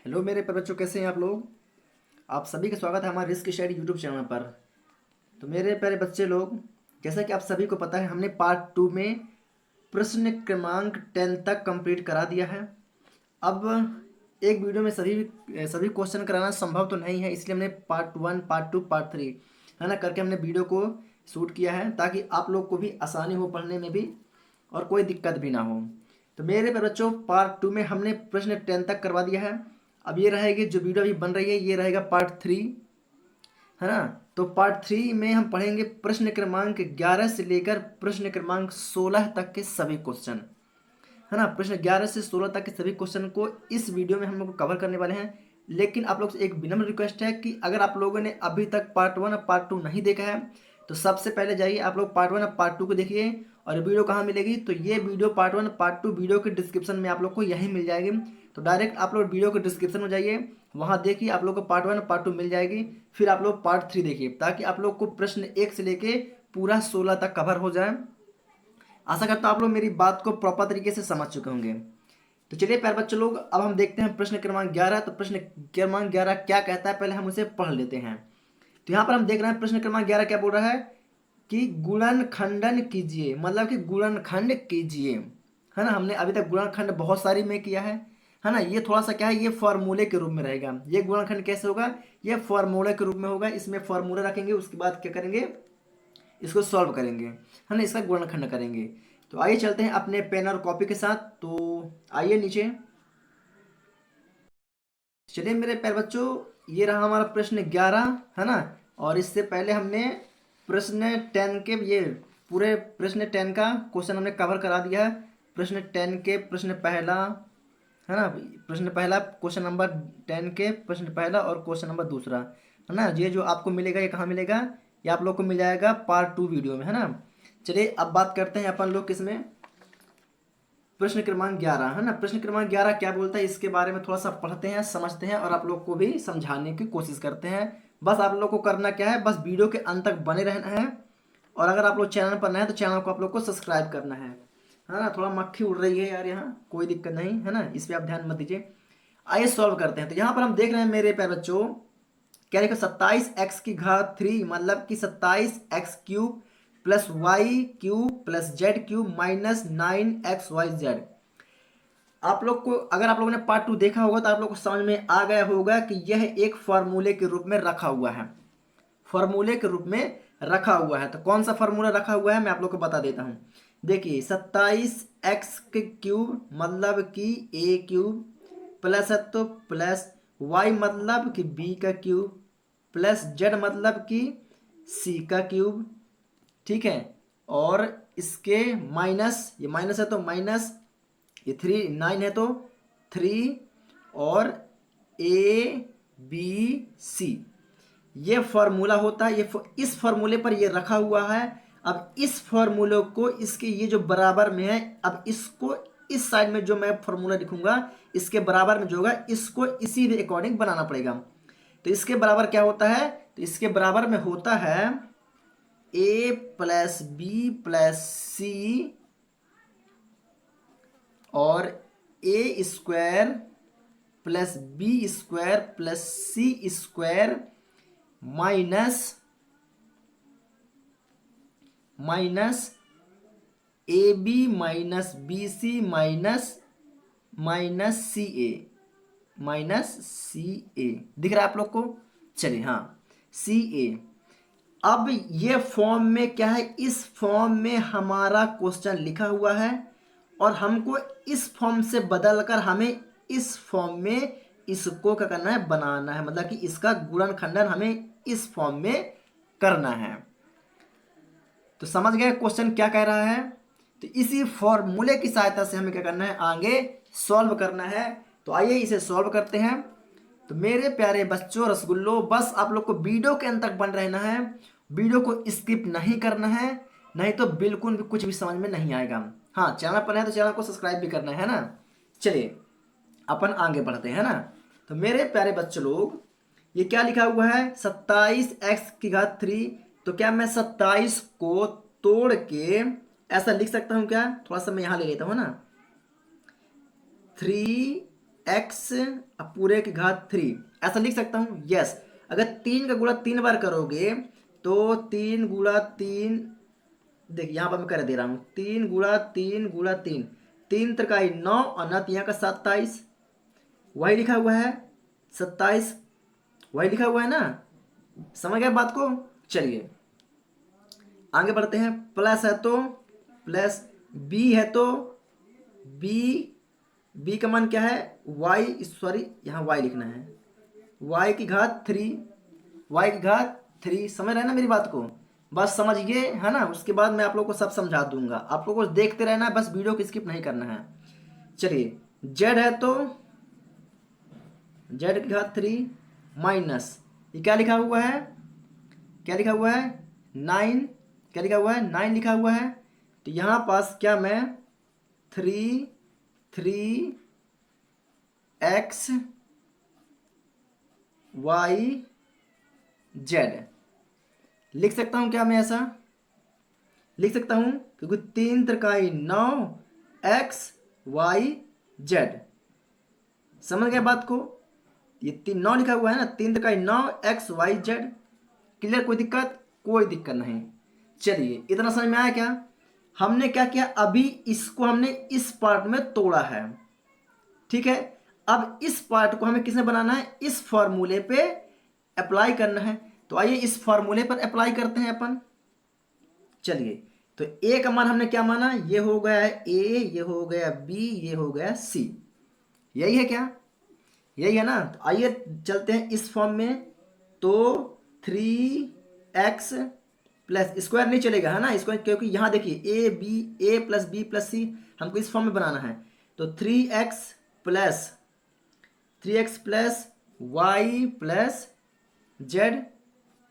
Hello मेरे प्यारे बच्चों, कैसे हैं आप लोग। आप सभी का स्वागत है हमारे रिस्क शेयर यूट्यूब चैनल पर। तो मेरे प्यारे बच्चे लोग, जैसा कि आप सभी को पता है, हमने पार्ट 2 में प्रश्न क्रमांक 10 तक कंप्लीट करा दिया है। अब एक वीडियो में सभी सभी क्वेश्चन कराना संभव तो नहीं है, इसलिए हमने पार्ट 1, पार्ट 2, पार्ट 3 है ना करके हमने वीडियो को शूट किया है, ताकि आप लोग को भी आसानी हो पढ़ने में भी और कोई दिक्कत भी ना हो। तो मेरे प्यारे बच्चों, पार्ट 2 में हमने प्रश्न 10 तक करवा दिया है। अब ये रहेगी जो वीडियो अभी बन रही है, ये रहेगा पार्ट 3, है ना। तो पार्ट 3 में हम पढ़ेंगे प्रश्न क्रमांक 11 से लेकर प्रश्न क्रमांक 16 तक के सभी क्वेश्चन, है ना। प्रश्न 11 से 16 तक के सभी क्वेश्चन को इस वीडियो में हम लोग कवर करने वाले हैं। लेकिन आप लोग से एक विनम्र रिक्वेस्ट है कि अगर आप लोगों ने अभी तक पार्ट 1 और पार्ट 2 नहीं देखा है, तो सबसे पहले जाइए आप लोग पार्ट 1 और पार्ट 2 को देखिए। और वीडियो कहाँ मिलेगी, तो ये वीडियो पार्ट 1 पार्ट 2 वीडियो के डिस्क्रिप्शन में आप लोग को यही मिल जाएगी। तो डायरेक्ट आप लोग वीडियो के डिस्क्रिप्शन में जाइए, वहाँ देखिए, आप लोग को पार्ट 1 और पार्ट 2 मिल जाएगी। फिर आप लोग पार्ट 3 देखिए, ताकि आप लोग को प्रश्न 1 से लेके पूरा 16 तक कवर हो जाए। आशा करता हूँ आप लोग मेरी बात को प्रॉपर तरीके से समझ चुके होंगे। तो चलिए प्यारे बच्चों लोग, अब हम देखते हैं प्रश्न क्रमांक 11। तो प्रश्न क्रमांक 11 क्या कहता है, पहले हम उसे पढ़ लेते हैं। तो यहाँ पर हम देख रहे हैं प्रश्न क्रमांक 11 क्या बोल रहा है कि गुणनखंडन कीजिए, मतलब कि गुणनखंड कीजिए, है ना। हमने अभी तक गुणनखंड बहुत सारी में किया है ना। ये थोड़ा सा क्या है, ये फॉर्मूले के रूप में रहेगा। ये गुणनखंड कैसे होगा, ये फॉर्मूले के रूप में होगा। इसमें फॉर्मूला रखेंगे, उसके बाद क्या करेंगे, इसको सॉल्व करेंगे, है ना, इसका गुणनखंड करेंगे। तो आइए चलते हैं अपने पेन और कॉपी के साथ। तो आइए नीचे, चलिए मेरे प्यारे बच्चों, ये रहा हमारा प्रश्न 11, है ना। और इससे पहले हमने प्रश्न 10 के ये पूरे प्रश्न 10 का क्वेश्चन हमने कवर करा दिया है। प्रश्न 10 के प्रश्न पहला, है ना, प्रश्न पहला, क्वेश्चन नंबर 10 के प्रश्न पहला और क्वेश्चन नंबर दूसरा, है ना। ये जो आपको मिलेगा, ये कहाँ मिलेगा, ये आप लोग को मिल जाएगा पार्ट 2 वीडियो में, है ना। चलिए अब बात करते हैं अपन लोग किसमें, प्रश्न क्रमांक 11, है ना। प्रश्न क्रमांक 11 क्या बोलता है, इसके बारे में थोड़ा सा पढ़ते हैं, समझते हैं और आप लोग को भी समझाने की कोशिश करते हैं। बस आप लोग को करना क्या है, बस वीडियो के अंत तक बने रहना है। और अगर आप लोग चैनल पर नए हैं तो चैनल को आप लोग को सब्सक्राइब करना है ना। थोड़ा मक्खी उड़ रही है यार यहाँ, कोई दिक्कत नहीं, है ना, इस पर आप ध्यान मत दीजिए। आइए सॉल्व करते हैं। तो यहाँ पर हम देख रहे हैं मेरे प्यारे बच्चों, क्या लिखा, 27x की घात 3, मतलब कि 27x³ plus y³ plus z³ minus 9xyz। आप लोग को, अगर आप लोगों ने पार्ट 2 देखा होगा तो आप लोग को समझ में आ गया होगा कि यह एक फॉर्मूले के रूप में रखा हुआ है। फॉर्मूले के रूप में रखा हुआ है। तो कौन सा फॉर्मूला रखा हुआ है, मैं आप लोग को बता देता हूं। देखिए, 27x³ मतलब कि a³ प्लस है तो प्लस y मतलब कि b³ प्लस z मतलब कि c³, ठीक है। और इसके माइनस, ये माइनस है तो माइनस, ये 9 है तो 3, और ABC, ये फॉर्मूला होता है। इस फॉर्मूले पर ये रखा हुआ है। अब इस फॉर्मूले को, इसके ये जो बराबर में है, अब इसको इस साइड में जो मैं फॉर्मूला लिखूंगा, इसके बराबर में जो होगा, इसको इसी के अकॉर्डिंग बनाना पड़ेगा। तो इसके बराबर क्या होता है, तो इसके बराबर में होता है a प्लस बी प्लस सी और a² plus b² plus c² minus AB minus BC minus CA दिख रहा है आप लोग को। चलिए, हाँ, CA। अब ये फॉर्म में क्या है, इस फॉर्म में हमारा क्वेश्चन लिखा हुआ है और हमको इस फॉर्म से बदलकर हमें इस फॉर्म में इसको क्या करना है, बनाना है। मतलब कि इसका गुणनखंडन हमें इस फॉर्म में करना है। तो समझ गए क्वेश्चन क्या कह रहा है। तो इसी फॉर्मूले की सहायता से हमें क्या करना है, आगे सॉल्व करना है। तो आइए इसे सॉल्व करते हैं। तो मेरे प्यारे बच्चों रसगुल्लो, बस आप लोग को वीडियो के अंत तक बन रहना है, वीडियो को स्किप नहीं करना है, नहीं तो बिल्कुल भी कुछ भी समझ में नहीं आएगा। हाँ, चैनल पर है तो चैनल को सब्सक्राइब भी करना है ना। चलिए अपन आगे बढ़ते हैं ना। तो मेरे प्यारे बच्चों लोग, ये क्या लिखा हुआ है, 27x की घात 3। तो क्या मैं 27 को तोड़ के ऐसा लिख सकता हूं क्या, थोड़ा सा मैं यहां ले लेता हूं ना, 3 एक्स पूरे की घात 3, ऐसा लिख सकता हूँ। यस, अगर 3 का गुणा 3 बार करोगे तो 3 गुणा 3, देखिए यहाँ पर मैं कर दे रहा हूँ, 3 गुणा 3 गुणा 3, 3 त्रिकाई 9 और 9 यहाँ का 27, वही लिखा हुआ है 27, वही लिखा हुआ है ना, समझ गए बात को। चलिए आगे बढ़ते हैं। प्लस है तो प्लस, बी है तो बी, बी का मान क्या है वाई, सॉरी यहाँ वाई लिखना है, वाई की घात 3, वाई की घात 3, समझ रहे ना मेरी बात को, बस समझिए है ना, उसके बाद मैं आप लोग को सब समझा दूंगा, आप लोग को देखते रहना है, बस वीडियो को स्किप नहीं करना है। चलिए जेड है तो जेड की घात 3 माइनस, ये क्या लिखा हुआ है, क्या लिखा हुआ है 9, क्या लिखा हुआ है 9 लिखा हुआ है, तो यहाँ पास क्या मैं 3x y z लिख सकता हूँ, क्या मैं ऐसा लिख सकता हूँ, क्योंकि 3 त्रिकाई 9 x y z, समझ गए बात को। ये 9 लिखा हुआ है ना, 3 त्रिकाई 9 x y z, क्लियर, कोई दिक्कत, कोई दिक्कत नहीं। चलिए इतना समझ में आया क्या, हमने क्या किया, अभी इसको हमने इस पार्ट में तोड़ा है, ठीक है। अब इस पार्ट को हमें किसने बनाना है, इस फॉर्मूले पे अप्लाई करना है, तो आइए इस फॉर्मूले पर अप्लाई करते हैं अपन। चलिए तो ए का मान हमने क्या माना, ये हो गया है ए, ये हो गया बी, ये हो गया सी, यही है क्या, यही है ना। तो आइए चलते हैं इस फॉर्म में, तो 3x प्लस स्क्वायर नहीं चलेगा है ना, स्क्वायर, क्योंकि यहाँ देखिए A B, A plus B plus C हमको इस फॉर्म में बनाना है, तो 3x plus Y plus Z,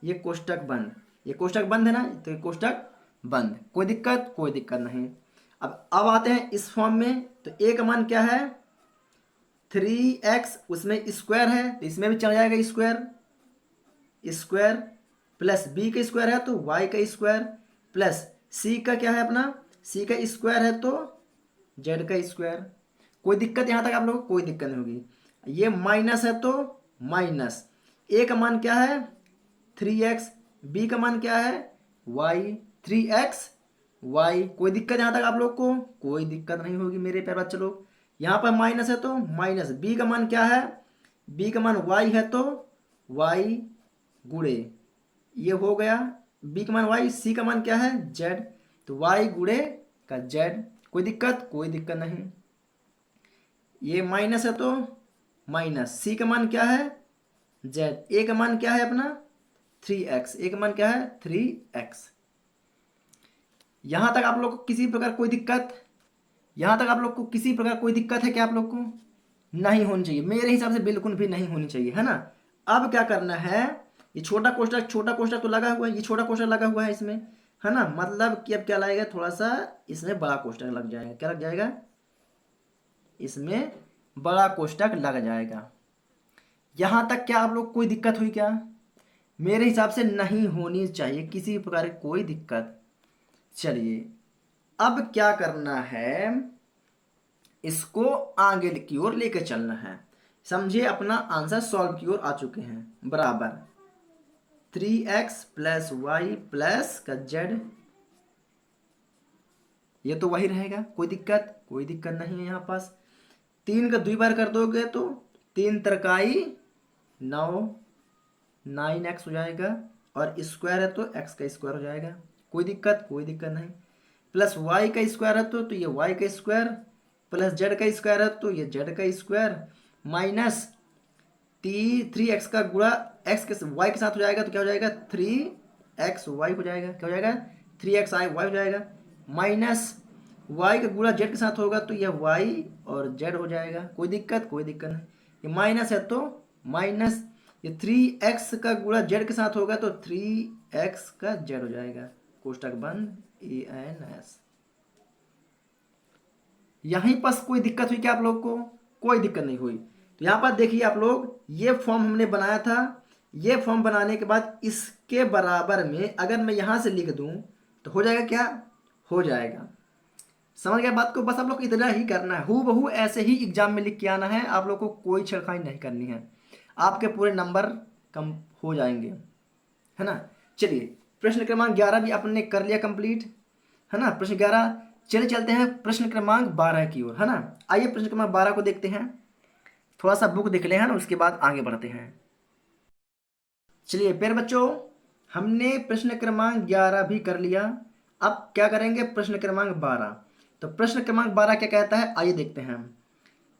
ये कोष्टक बंद, ये कोष्टक बंद है ना, तो ये कोष्टक बंद, कोई दिक्कत, कोई दिक्कत नहीं। अब आते हैं इस फॉर्म में, तो ए का मान क्या है 3x, उसमें स्क्वायर है तो इसमें भी चल जाएगा स्क्वायर, स्क्वायर प्लस बी का स्क्वायर है तो y का स्क्वायर, प्लस सी का क्या है अपना, सी का स्क्वायर है तो z का स्क्वायर, कोई दिक्कत यहाँ तक आप लोगों को, कोई दिक्कत नहीं होगी। ये माइनस है तो माइनस, ए का मान क्या है 3x, बी का मान क्या है y, 3x y, कोई दिक्कत यहाँ तक आप लोग को, कोई दिक्कत नहीं होगी मेरे प्यारे बच्चे लोग। यहाँ पर माइनस है तो माइनस, बी का मान क्या है, बी का मान y है तो y गुणे, ये हो गया बी का मान y, सी का मान क्या है z, तो y गुणे का z, कोई दिक्कत, कोई दिक्कत नहीं। ये माइनस है तो माइनस, सी का मान क्या है z, ए का मान क्या है अपना 3x, ए का मान क्या है 3x। यहां तक आप लोग को किसी प्रकार कोई दिक्कत, यहां तक आप लोग को किसी प्रकार कोई दिक्कत है क्या, आप लोग को नहीं होनी चाहिए, मेरे हिसाब से बिल्कुल भी नहीं होनी चाहिए, है ना। अब क्या करना है, ये छोटा कोष्टक तो लगा हुआ है, ये छोटा कोष्टक लगा हुआ है इसमें, है ना, मतलब कि अब क्या लाएगा, थोड़ा सा इसमें बड़ा कोष्टक लग जाएगा, क्या लग जाएगा, इसमें बड़ा कोष्टक लग जाएगा। यहां तक क्या आप लोग कोई दिक्कत हुई क्या, मेरे हिसाब से नहीं होनी चाहिए किसी प्रकार की कोई दिक्कत। चलिए अब क्या करना है, इसको आगे की ओर लेकर चलना है, समझिए अपना आंसर सॉल्व की ओर आ चुके हैं, बराबर 3x प्लस वाई प्लस का z, ये तो वही रहेगा, कोई दिक्कत, कोई दिक्कत नहीं है। यहाँ पास 3 का 2 बार कर दोगे तो 3 त्रिकाई 9, 9x हो जाएगा, और स्क्वायर है तो x का स्क्वायर हो जाएगा, कोई दिक्कत, कोई दिक्कत नहीं। प्लस y का स्क्वायर है तो ये y का स्क्वायर, प्लस z का स्क्वायर है तो ये z का स्क्वायर, माइनस 3x का गुणा x के y के साथ हो जाएगा तो क्या हो जाएगा 3xy हो जाएगा, क्या हो जाएगा 3xy हो जाएगा, माइनस y का गुणा z के साथ होगा तो यह y और z हो जाएगा, कोई दिक्कत, कोई दिक्कत नहीं। ये माइनस है तो माइनस, ये 3x का गुणा z के साथ होगा तो 3x का z हो जाएगा, कोष्टक बंद, ans। यहीं पर कोई दिक्कत हुई क्या आप लोग को, कोई दिक्कत नहीं हुई। तो यहाँ पर देखिए आप लोग, ये फॉर्म हमने बनाया था, ये फॉर्म बनाने के बाद इसके बराबर में अगर मैं यहाँ से लिख दूँ तो हो जाएगा क्या, हो जाएगा समझ गए बात को? बस आप लोग को इतना ही करना है, हूबहू ऐसे ही एग्जाम में लिख के आना है, आप लोग को कोई छेड़खानी नहीं करनी है, आपके पूरे नंबर कम हो जाएंगे, है ना। चलिए प्रश्न क्रमांक 11 भी आपने कर लिया कंप्लीट, है ना, प्रश्न 11। चलिए चलते हैं प्रश्न क्रमांक 12 की ओर, है ना। आइए प्रश्न क्रमांक 12 को देखते हैं, थोड़ा सा बुक देख ले, है ना, उसके बाद आगे बढ़ते हैं। चलिए प्यारे बच्चों, हमने प्रश्न क्रमांक 11 भी कर लिया, अब क्या करेंगे प्रश्न क्रमांक 12। तो प्रश्न क्रमांक 12 क्या कहता है, आइए देखते हैं।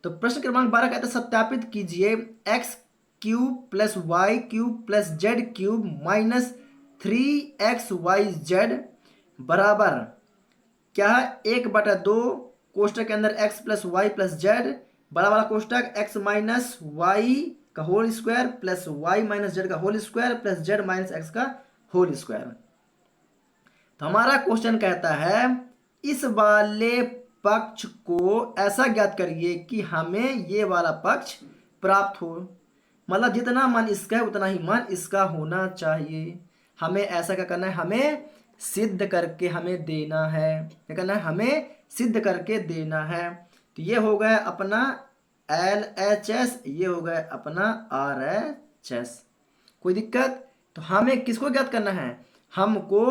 तो प्रश्न क्रमांक 12 कहता है सत्यापित कीजिए X cube plus Y cube plus Z cube minus 3xyz बराबर क्या है, 1/2 कोष्टक के अंदर x plus Y plus Z बड़ा वाला कोष्टक x माइनस वाई का whole square plus Y minus Z का whole square plus Z minus X का होल स्क्वायर। तो हमारा क्वेश्चन कहता है इस वाले पक्ष को ऐसा ज्ञात करिए कि हमें ये वाला पक्ष प्राप्त हो, मतलब जितना मान इसका है उतना ही मान इसका होना चाहिए। हमें ऐसा क्या करना है, हमें सिद्ध करके हमें देना है, क्या करना है, हमें सिद्ध करके देना है। तो ये हो गया अपना LHS, ये हो गया अपना RHS। कोई दिक्कत? तो हमें किसको ज्ञात करना है, हमको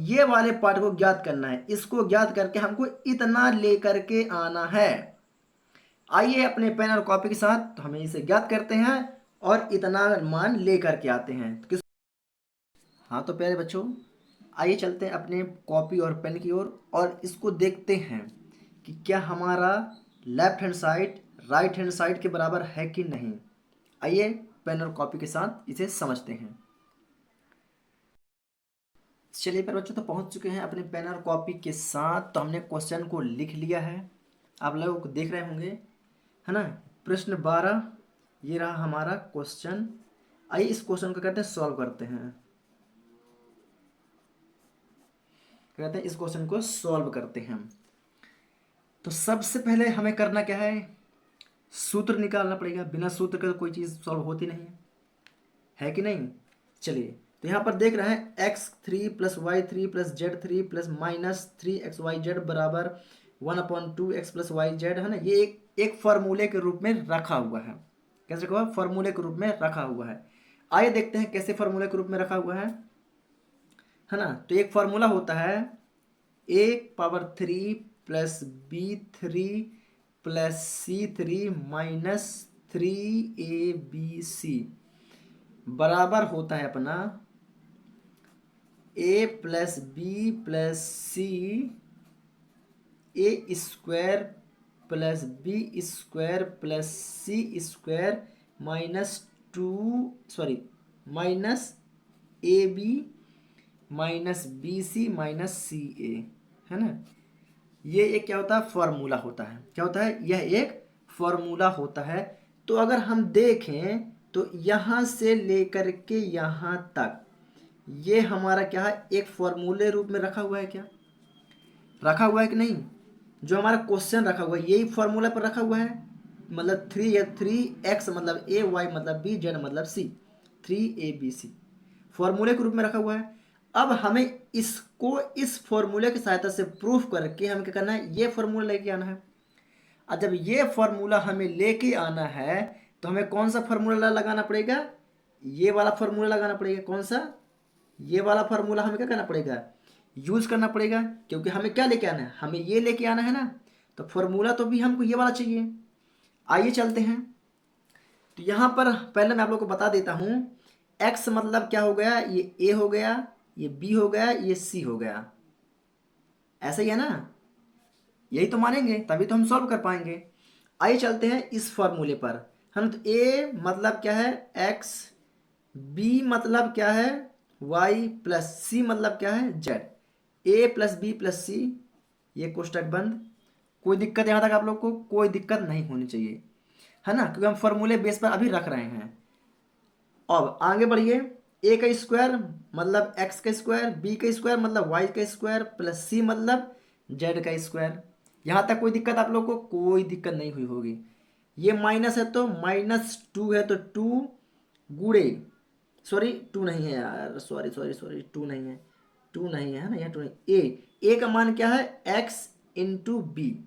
ये वाले पार्ट को ज्ञात करना है, इसको ज्ञात करके हमको इतना लेकर के आना है। आइए अपने पेन और कॉपी के साथ तो हमें इसे ज्ञात करते हैं और इतना मान लेकर के आते हैं। तो किस हाँ तो प्यारे बच्चों, आइए चलते हैं अपने कॉपी और पेन की ओर और इसको देखते हैं कि क्या हमारा left hand side right hand side के बराबर है कि नहीं। आइए पेन और कॉपी के साथ इसे समझते हैं। चलिए पर बच्चों तो पहुंच चुके हैं अपने पेन और कॉपी के साथ, तो हमने क्वेश्चन को लिख लिया है, आप लोग देख रहे होंगे, है ना। प्रश्न 12 ये रहा हमारा क्वेश्चन। आइए इस क्वेश्चन को करते हैं सॉल्व करते हैं, कहते हैं इस क्वेश्चन को सॉल्व करते हैं। तो सबसे पहले हमें करना क्या है, सूत्र निकालना पड़ेगा, बिना सूत्र के तो कोई चीज़ सॉल्व होती नहीं है कि नहीं। चलिए तो यहाँ पर देख रहे हैं x3 plus Y three plus Z three plus minus 3xyz बराबर 1/2x प्लस वाई जेड, है ना। ये एक फॉर्मूले के रूप में रखा हुआ है, कैसे रखा हुआ है, फॉर्मूले के रूप में रखा हुआ है। आइए देखते हैं कैसे फॉर्मूले के रूप में रखा हुआ है ना। तो एक फॉर्मूला होता है a⁻³ plus b3 plus c3 minus 3abc बराबर होता है अपना a plus B plus C A square plus B square plus C square minus A B minus B C minus C A, है ना। ये एक क्या होता है, फॉर्मूला होता है, क्या होता है, यह एक फॉर्मूला होता है। तो अगर हम देखें तो यहाँ से लेकर के यहाँ तक ये हमारा क्या है, एक फॉर्मूले रूप में रखा हुआ है, क्या रखा हुआ है कि नहीं। जो हमारा क्वेश्चन रखा हुआ है यही फॉर्मूला पर रखा हुआ है, मतलब 3x मतलब a, y मतलब b, z मतलब c, 3abc फॉर्मूले के रूप में रखा हुआ है। अब हमें इसको इस फॉर्मूले की सहायता से प्रूफ करके हमें क्या करना है, ये फॉर्मूला लेके आना है। और जब ये फॉर्मूला हमें लेके आना है तो हमें कौन सा फॉर्मूला लगाना पड़ेगा, ये वाला फॉर्मूला लगाना पड़ेगा। कौन सा, ये वाला फॉर्मूला हमें क्या करना पड़ेगा, यूज करना पड़ेगा, क्योंकि हमें क्या लेके आना है, हमें ये लेके आना है ना। तो फॉर्मूला तो भी हमको ये वाला चाहिए। आइए चलते हैं। तो यहाँ पर पहले मैं आप लोग को बता देता हूँ, x मतलब क्या हो गया, ये a हो गया, ये b हो गया, ये c हो गया, ऐसा ही है ना, यही तो मानेंगे तभी तो हम सॉल्व कर पाएंगे। आइए चलते हैं इस फॉर्मूले पर, है ना। तो a मतलब क्या है x, b मतलब क्या है y प्लस c मतलब क्या है z, a plus B plus C, ये कोष्टक बंद। कोई दिक्कत यहाँ तक आप लोग को कोई दिक्कत नहीं होनी चाहिए, है ना, क्योंकि हम फॉर्मूले बेस पर अभी रख रहे हैं। अब आगे बढ़िए, a का स्क्वायर मतलब x का स्क्वायर, b का स्क्वायर मतलब y का स्क्वायर प्लस c मतलब z का स्क्वायर। यहाँ तक कोई दिक्कत आप लोग को कोई दिक्कत नहीं हुई होगी। ये माइनस है तो -2 है तो 2 गुणे, सॉरी 2 नहीं है यार, सॉरी 2 नहीं है, 2 नहीं है ना, यहाँ 2 नहीं। ए का मान क्या है x, इंटू बी,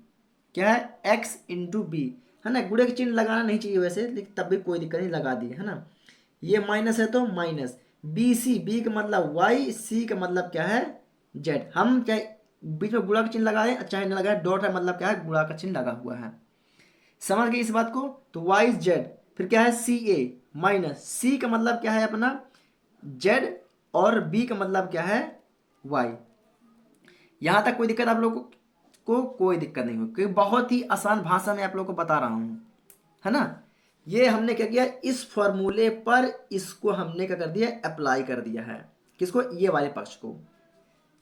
क्या है, एक्स इंटू बी, है ना। गुणे का चिन्ह लगाना नहीं चाहिए वैसे, लेकिन तब भी कोई दिक्कत नहीं, लगा दिए, है ना। ये माइनस है तो माइनस, बी सी, बी का मतलब वाई, सी का मतलब क्या है, जेड। हम चाहे बीच में गुणा का चिन्ह लगाए चाहे न लगाए, डॉट है मतलब क्या है, गुणा का चिन्ह लगा हुआ है। समझ गए इस बात को। तो वाई जेड, फिर क्या है सी ए माइनस, सी का मतलब क्या है अपना जेड, और बी का मतलब क्या है वाई। यहां तक कोई दिक्कत आप लोगों को कोई दिक्कत नहीं होगी, क्योंकि बहुत ही आसान भाषा में आप लोगों को बता रहा हूं, है ना। ये हमने क्या किया, इस फॉर्मूले पर इसको हमने क्या कर दिया, अप्लाई कर दिया है, किसको, ये वाले पक्ष को।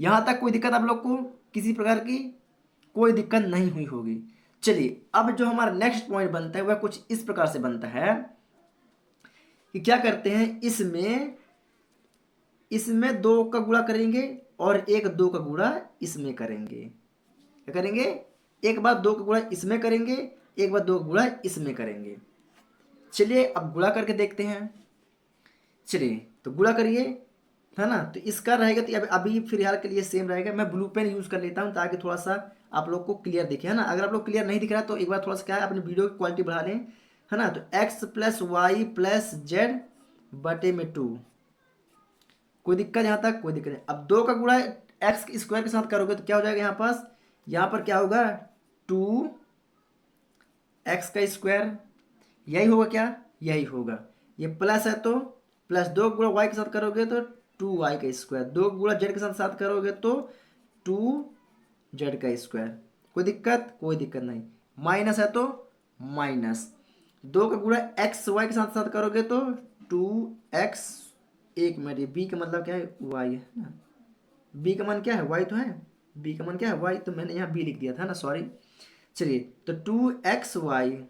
यहां तक कोई दिक्कत आप लोग को किसी प्रकार की कोई दिक्कत नहीं हुई होगी। चलिए अब जो हमारा नेक्स्ट पॉइंट बनता है वह कुछ इस प्रकार से बनता है कि क्या करते हैं, इसमें इसमें दो का गुणा करेंगे और एक दो का गुणा इसमें करेंगे। क्या करेंगे, एक बार दो का गुणा इसमें करेंगे, एक बार दो का गुणा इसमें करेंगे। चलिए अब गुणा करके देखते हैं। चलिए तो गुणा करिए, है ना। तो इसका रहेगा, तो अभी फिलहाल के लिए सेम रहेगा। मैं ब्लू पेन यूज कर लेता हूं ताकि थोड़ा सा आप लोग को क्लियर दिखे, है ना। अगर आप लोग क्लियर नहीं दिख रहा तो एक बार थोड़ा सा क्या है, अपनी वीडियो की क्वालिटी बढ़ा लें, है ना। तो X plus Y plus Z बटे में 2, कोई दिक्कत यहाँ तक, कोई दिक्कत नहीं। अब दो का गुणा एक्स स्क्वायर के साथ करोगे तो क्या हो जाएगा, यहाँ पास यहाँ पर क्या होगा, 2x का स्क्वायर, यही होगा क्या, यही होगा। ये प्लस है तो प्लस, दो गुणा वाई के साथ करोगे तो 2y का स्क्वायर, दो गुणा जेड के साथ करोगे तो 2z का स्क्वायर। कोई दिक्कत, कोई दिक्कत नहीं। माइनस है तो माइनस, दो का गुणा एक्स वाई के साथ करोगे तो 2x, एक मिनट, ये बी का मतलब क्या है, वाई है ना, बी का मान क्या है, वाई तो है, बी का मान क्या है, वाई, तो मैंने यहाँ बी लिख दिया था ना, सॉरी। चलिए तो 2xy,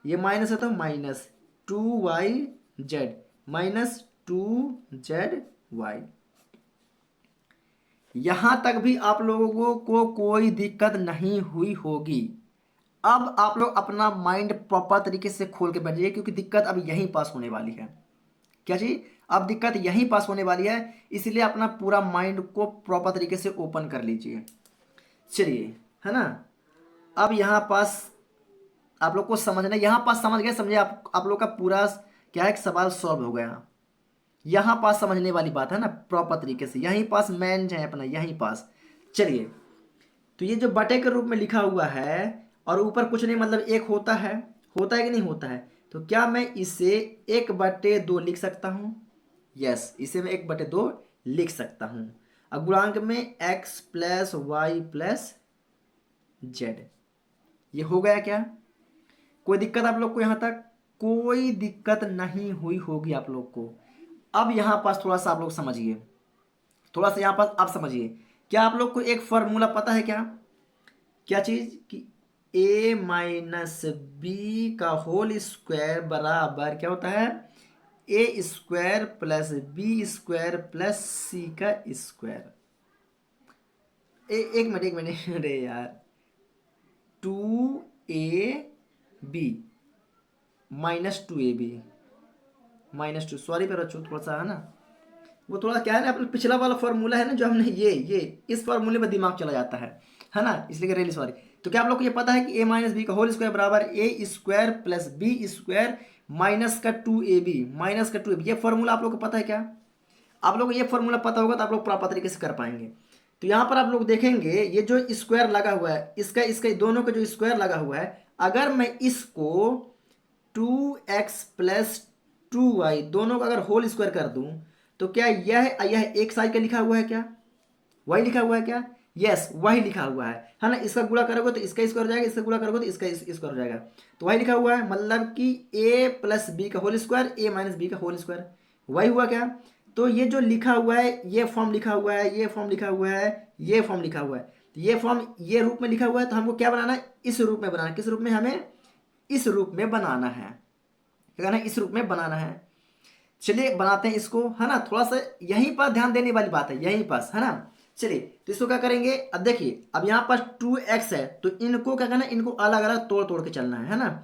ये माइनस है तो माइनस 2yz माइनस 2zy। यहां तक भी आप लोगों को कोई दिक्कत नहीं हुई होगी। अब आप लोग अपना माइंड प्रॉपर तरीके से खोल के बैठिए, क्योंकि दिक्कत अब यहीं पास होने वाली है। क्या जी, अब दिक्कत यहीं पास होने वाली है, इसलिए अपना पूरा माइंड को प्रॉपर तरीके से ओपन कर लीजिए। चलिए, है ना। अब यहाँ पास आप लोग को समझना, यहाँ पास समझ गए, समझे आप लोग का पूरा क्या है, सवाल सॉल्व हो गया। यहाँ पास समझने वाली बात है ना, प्रॉपर तरीके से, यहीं पास मेन है अपना, यहीं पास। चलिए तो ये जो बटे के रूप में लिखा हुआ है और ऊपर कुछ नहीं, मतलब एक होता है कि नहीं होता है, तो क्या मैं इसे 1/2 लिख सकता हूँ, यस, इसे मैं 1/2 लिख सकता हूँ। अब गुणांक में x plus Y plus Z, ये हो गया क्या, कोई दिक्कत आप लोग को, यहां तक कोई दिक्कत नहीं हुई होगी आप लोग को। अब यहां पास थोड़ा सा आप लोग समझिए, थोड़ा सा यहां पास आप समझिए। क्या आप लोग को एक फॉर्मूला पता है, क्या क्या चीज, कि a माइनस बी का होल स्क्वायर बराबर क्या होता है, A square plus B square plus C का स्क्वायर। एक मिनट अरे यार, 2ab minus 2ab minus 2, sorry पर बच्चों थोड़ा सा है ना, वो थोड़ा क्या है ना, अपना पिछला वाला फॉर्मूला है ना जो हमने, ये इस फॉर्मूले में दिमाग चला जाता है ना, इसलिए रेली सॉरी। तो क्या आप लोग को ये पता है कि a माइनस बी का होल स्क्वायर बराबर A square plus B square minus का 2ab माइनस का 2ab, ये फॉर्मूला आप लोग को पता है क्या। आप लोग को ये फॉर्मूला पता होगा तो आप लोग प्रॉपर तरीके से कर पाएंगे। तो यहाँ पर आप लोग देखेंगे ये जो स्क्वायर लगा हुआ है, इसका इसका दोनों का जो स्क्वायर लगा हुआ है, अगर मैं इसको 2x प्लस 2y दोनों का अगर होल स्क्वायर कर दूं तो क्या यह एक साइड का लिखा हुआ है, क्या वही लिखा हुआ है, क्या यस वही लिखा हुआ है ना। इसका गुणा करोगे तो इसका स्क्वायर हो जाएगा, इसका गुणा करोगे तो इसका स्क्वायर हो जाएगा, तो वही लिखा हुआ है, मतलब कि a प्लस बी का होल स्क्वायर ए माइनस बी का होल स्क्वायर, वही हुआ क्या। तो ये जो लिखा हुआ है, ये फॉर्म लिखा हुआ है, ये फॉर्म लिखा हुआ है, ये फॉर्म लिखा हुआ है, तो ये फॉर्म ये रूप में लिखा हुआ है, तो हमको क्या बनाना है, इस रूप में बनाना है। किस रूप में, हमें इस रूप में बनाना है, क्या कहना है, इस रूप में बनाना है। चलिए बनाते हैं इसको, है ना। थोड़ा सा यहीं पर ध्यान देने वाली बात है, यहीं पास, है ना। चलिए तो इसको क्या करेंगे, अब देखिए, अब यहाँ पास 2x है तो इनको क्या करना है, इनको अलग अलग तोड़ तोड़ के चलना है ना।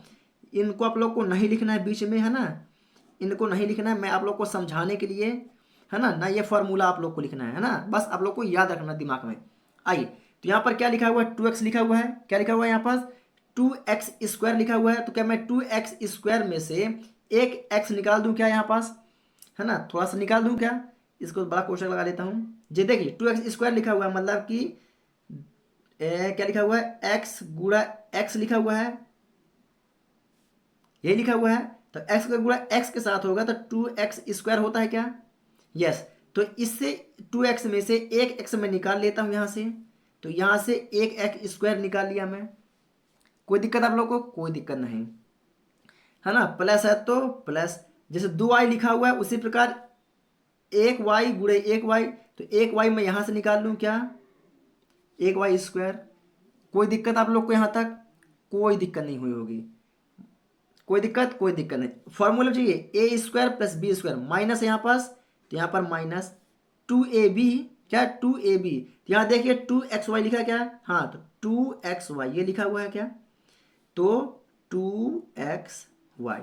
इनको आप लोग को नहीं लिखना है बीच में, है ना, इनको नहीं लिखना है, मैं आप लोग को समझाने के लिए, है ना ये फॉर्मूला आप लोग को लिखना है ना, बस आप लोग को याद रखना दिमाग में। आइए तो यहाँ पर क्या लिखा हुआ है, 2x लिखा हुआ है, क्या लिखा हुआ है यहाँ पास 2x स्क्वायर लिखा हुआ है। तो क्या मैं 2x स्क्वायर में से एक x निकाल दूं क्या यहाँ पास, है ना, थोड़ा सा निकाल दूं क्या, इसको बड़ा क्वेश्चन लगा लेता हूँ। जी देखिए 2x स्क्वायर लिखा हुआ है, मतलब कि क्या लिखा हुआ है, x गुणा x लिखा हुआ है, ये लिखा हुआ है। तो x का गुणा x के साथ होगा तो 2x स्क्वायर होता है क्या, यस। तो इससे 2x में से एक x मैं निकाल लेता हूं यहां से, तो यहां से एक x स्क्वायर निकाल लिया मैं। कोई दिक्कत आप लोग को, कोई दिक्कत नहीं, है ना। प्लस है तो प्लस, जैसे 2y लिखा हुआ है उसी प्रकार एक y गुणे एक y, तो एक y मैं यहां से निकाल लूं क्या, एक वाई स्क्वायर। कोई दिक्कत आप लोग को यहाँ तक, कोई दिक्कत नहीं हुई होगी, कोई दिक्कत, कोई दिक्कत नहीं। फॉर्मूला चाहिए A square plus B square, minus यहाँ पास, तो यहाँ पर माइनस 2ab, क्या 2ab, तो यहाँ देखिए 2xy लिखा क्या है, हाँ तो 2xy ये लिखा हुआ है क्या, तो 2xy।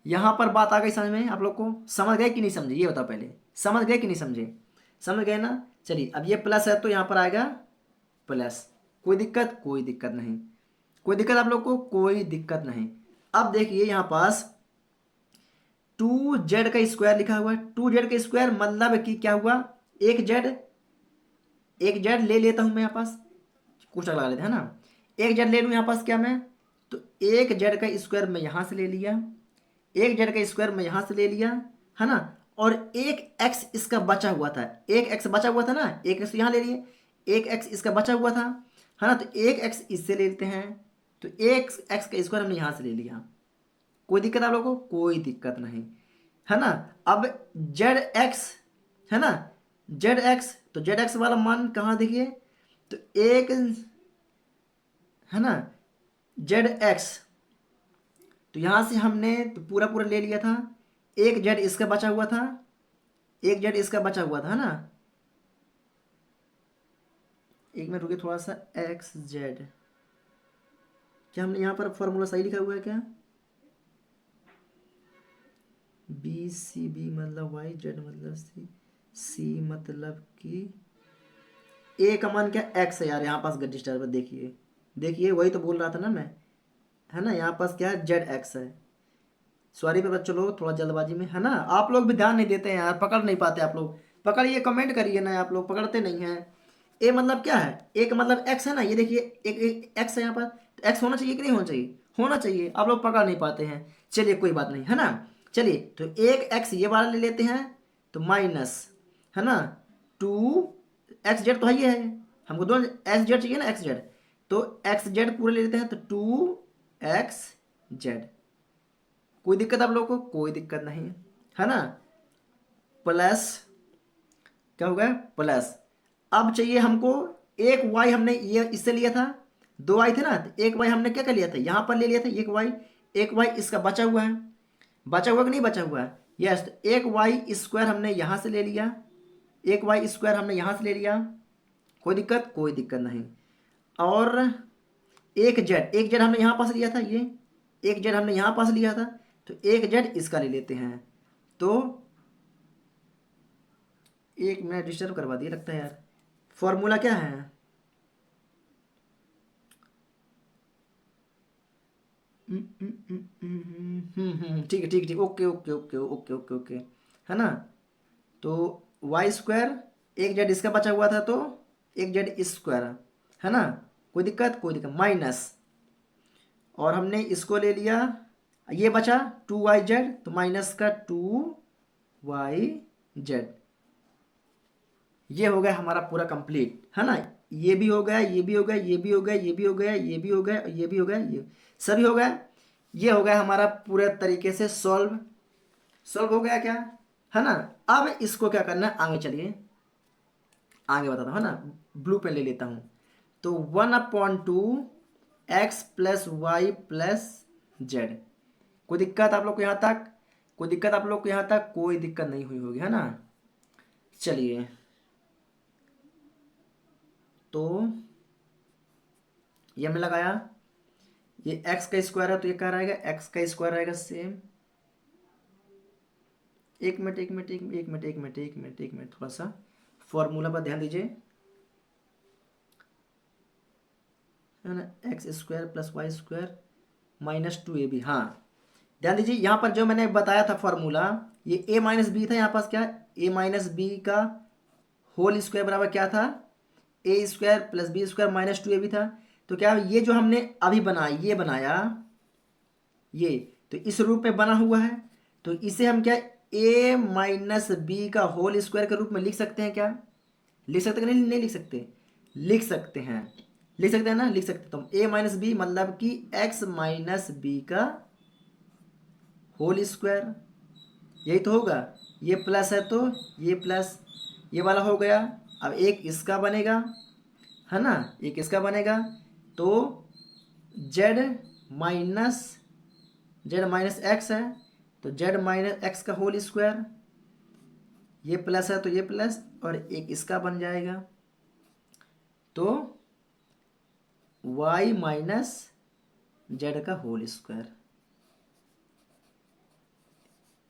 यहां पर बात आ गई समझ में, आप लोग को समझ गए कि नहीं समझे, ये बताओ पहले, समझ गए कि नहीं समझे, समझ गए ना। चलिए अब ये प्लस है तो यहां पर आएगा प्लस, कोई दिक्कत, कोई दिक्कत नहीं, कोई दिक्कत आप लोग को, कोई दिक्कत नहीं। अब देखिए यहां पास 2z का स्क्वायर लिखा हुआ है, 2z का स्क्वायर मतलब कि क्या हुआ, एक जेड ले लेता हूं मैं यहाँ पास, कुछ लगा लेते हैं ना, एक जेड ले लूं यहाँ पास क्या मैं, तो एक जेड का स्क्वायर मैं यहां से ले लिया, एक जेड का स्क्वायर मैं यहां से ले लिया, है ना। और एक एक्स इसका बचा हुआ था, एक एक्स बचा हुआ था ना, एक एक्स यहां ले लिए, एक एक्स इसका बचा हुआ था, है ना, तो एक एक्स इससे ले लेते हैं, तो एक एक्स का स्क्वायर हमने यहां से ले लिया। कोई दिक्कत आप लोगों को, कोई दिक्कत नहीं, है ना। अब जेड एक्स, है ना, जेड एक्स, तो जेड एक्स वाला मान कहाँ देखिए, तो एक, है ना, जेड एक्स, तो यहां से हमने तो पूरा पूरा ले लिया था, एक जेड इसका बचा हुआ था, एक जेड इसका बचा हुआ था, है ना। एक मिनट रुकिए थोड़ा सा, एक्स जेड, क्या हमने यहाँ पर फॉर्मूला सही लिखा हुआ है क्या, बी सी, बी मतलब वाई, जेड मतलब सी, सी मतलब कि ए का मान क्या एक्स है यार, यहाँ पास रजिस्टर देखिए, देखिए वही तो बोल रहा था ना मैं, है ना, यहाँ पास क्या है, जेड एक्स है। सॉरी पे बच्चों लोग थोड़ा जल्दबाजी में, है ना, आप लोग भी ध्यान नहीं देते हैं यार, पकड़ नहीं पाते आप लोग, पकड़िए कमेंट करिए ना, आप लोग पकड़ते नहीं हैं। ए मतलब क्या है, ए का मतलब एक्स है ना, ये देखिए एक एक्स है यहाँ पर, तो एक्स होना चाहिए कि नहीं होना चाहिए, होना चाहिए, आप लोग पकड़ नहीं पाते हैं। चलिए कोई बात नहीं, है ना। चलिए तो एक एक्स ये वाला ले लेते हैं, तो माइनस, है ना, 2 एक्स जेड, तो है ये है, हमको दोनों एक्स जेड चाहिए ना, एक्स जेड, तो एक्स जेड पूरे ले लेते हैं, तो 2 एक्स जेड। कोई दिक्कत आप लोगों को, कोई दिक्कत नहीं, है ना। प्लस, क्या हो गया, प्लस। अब चाहिए हमको एक वाई, हमने ये इससे लिया था, दो वाई थे ना, तो एक वाई हमने क्या कर लिया था, यहां पर ले लिया था एक वाई, एक वाई इसका बचा हुआ है, बचा हुआ कि नहीं बचा हुआ है, यस, तो एक वाई स्क्वायर हमने यहां से ले लिया, एक वाई स्क्वायर हमने यहां से ले लिया, कोई दिक्कत, कोई दिक्कत नहीं। और एक जेड हमने यहां पास लिया था, ये एक जेड हमने यहां पास लिया था, तो एक जेड इसका ले लेते हैं। तो एक मिनट डिस्टर्ब करवा दिया लगता है यार, फॉर्मूला क्या है, ठीक है ठीक है ठीक, okay okay okay okay okay okay, है ना। तो वाई स्क्वायर, एक जेड इसका बचा हुआ था, तो एक जेड स्क्वायर, है ना, कोई दिक्कत, कोई दिक्कत, माइनस, और हमने इसको ले लिया, ये बचा 2 वाई जेड, तो माइनस का 2 वाई जेड। ये हो गया हमारा पूरा कंप्लीट, है ना, ये भी हो गया, ये भी हो गया, ये भी हो गया, ये भी हो गया, ये भी हो गया, ये भी हो गया, ये सभी हो गया। ये हो गया हमारा पूरे तरीके से सॉल्व, सॉल्व हो गया क्या, है ना। अब इसको क्या करना है, आगे चलिए, आगे बताता हूँ, है ना, ब्लू पेन ले लेता हूँ। तो 1/2 x+y+z, कोई दिक्कत आप लोग को यहाँ तक, कोई दिक्कत आप लोग को यहाँ तक, कोई दिक्कत नहीं हुई होगी, है ना। चलिए तो ये हमने लगाया, ये x का स्क्वायर है, तो ये क्या रहेगा, x का स्क्वायर रहेगा सेम, एक मिनट एक मिनट एक मिनट एक मिनट एक मिनट एक मिनट, थोड़ा सा फॉर्मूला पर ध्यान दीजिए, है ना, X square plus Y square minus 2ab। हाँ, ध्यान दीजिए यहाँ पर जो मैंने बताया था फॉर्मूला, ये a माइनस बी था, यहाँ पास क्या है, a माइनस बी का होल स्क्वायर बराबर क्या था, A square plus B square minus 2ab था। तो क्या ये जो हमने अभी बनाया, ये बनाया, ये तो इस रूप में बना हुआ है, तो इसे हम क्या a माइनस बी का होल स्क्वायर के रूप में लिख सकते हैं क्या, लिख सकते हैं कि नहीं, नहीं लिख सकते, लिख सकते हैं, लिख सकते हैं ना, लिख सकते। तो a माइनस बी मतलब कि x माइनस बी का होल स्क्वायर, यही तो होगा। ये प्लस है तो ये प्लस, ये वाला हो गया। अब एक इसका बनेगा, है ना, एक इसका बनेगा, तो Z minus, Z minus x है, तो जेड माइनस एक्स का होल स्क्वायर, ये प्लस है तो ये प्लस, और एक इसका बन जाएगा, तो वाई माइनस जेड का whole square,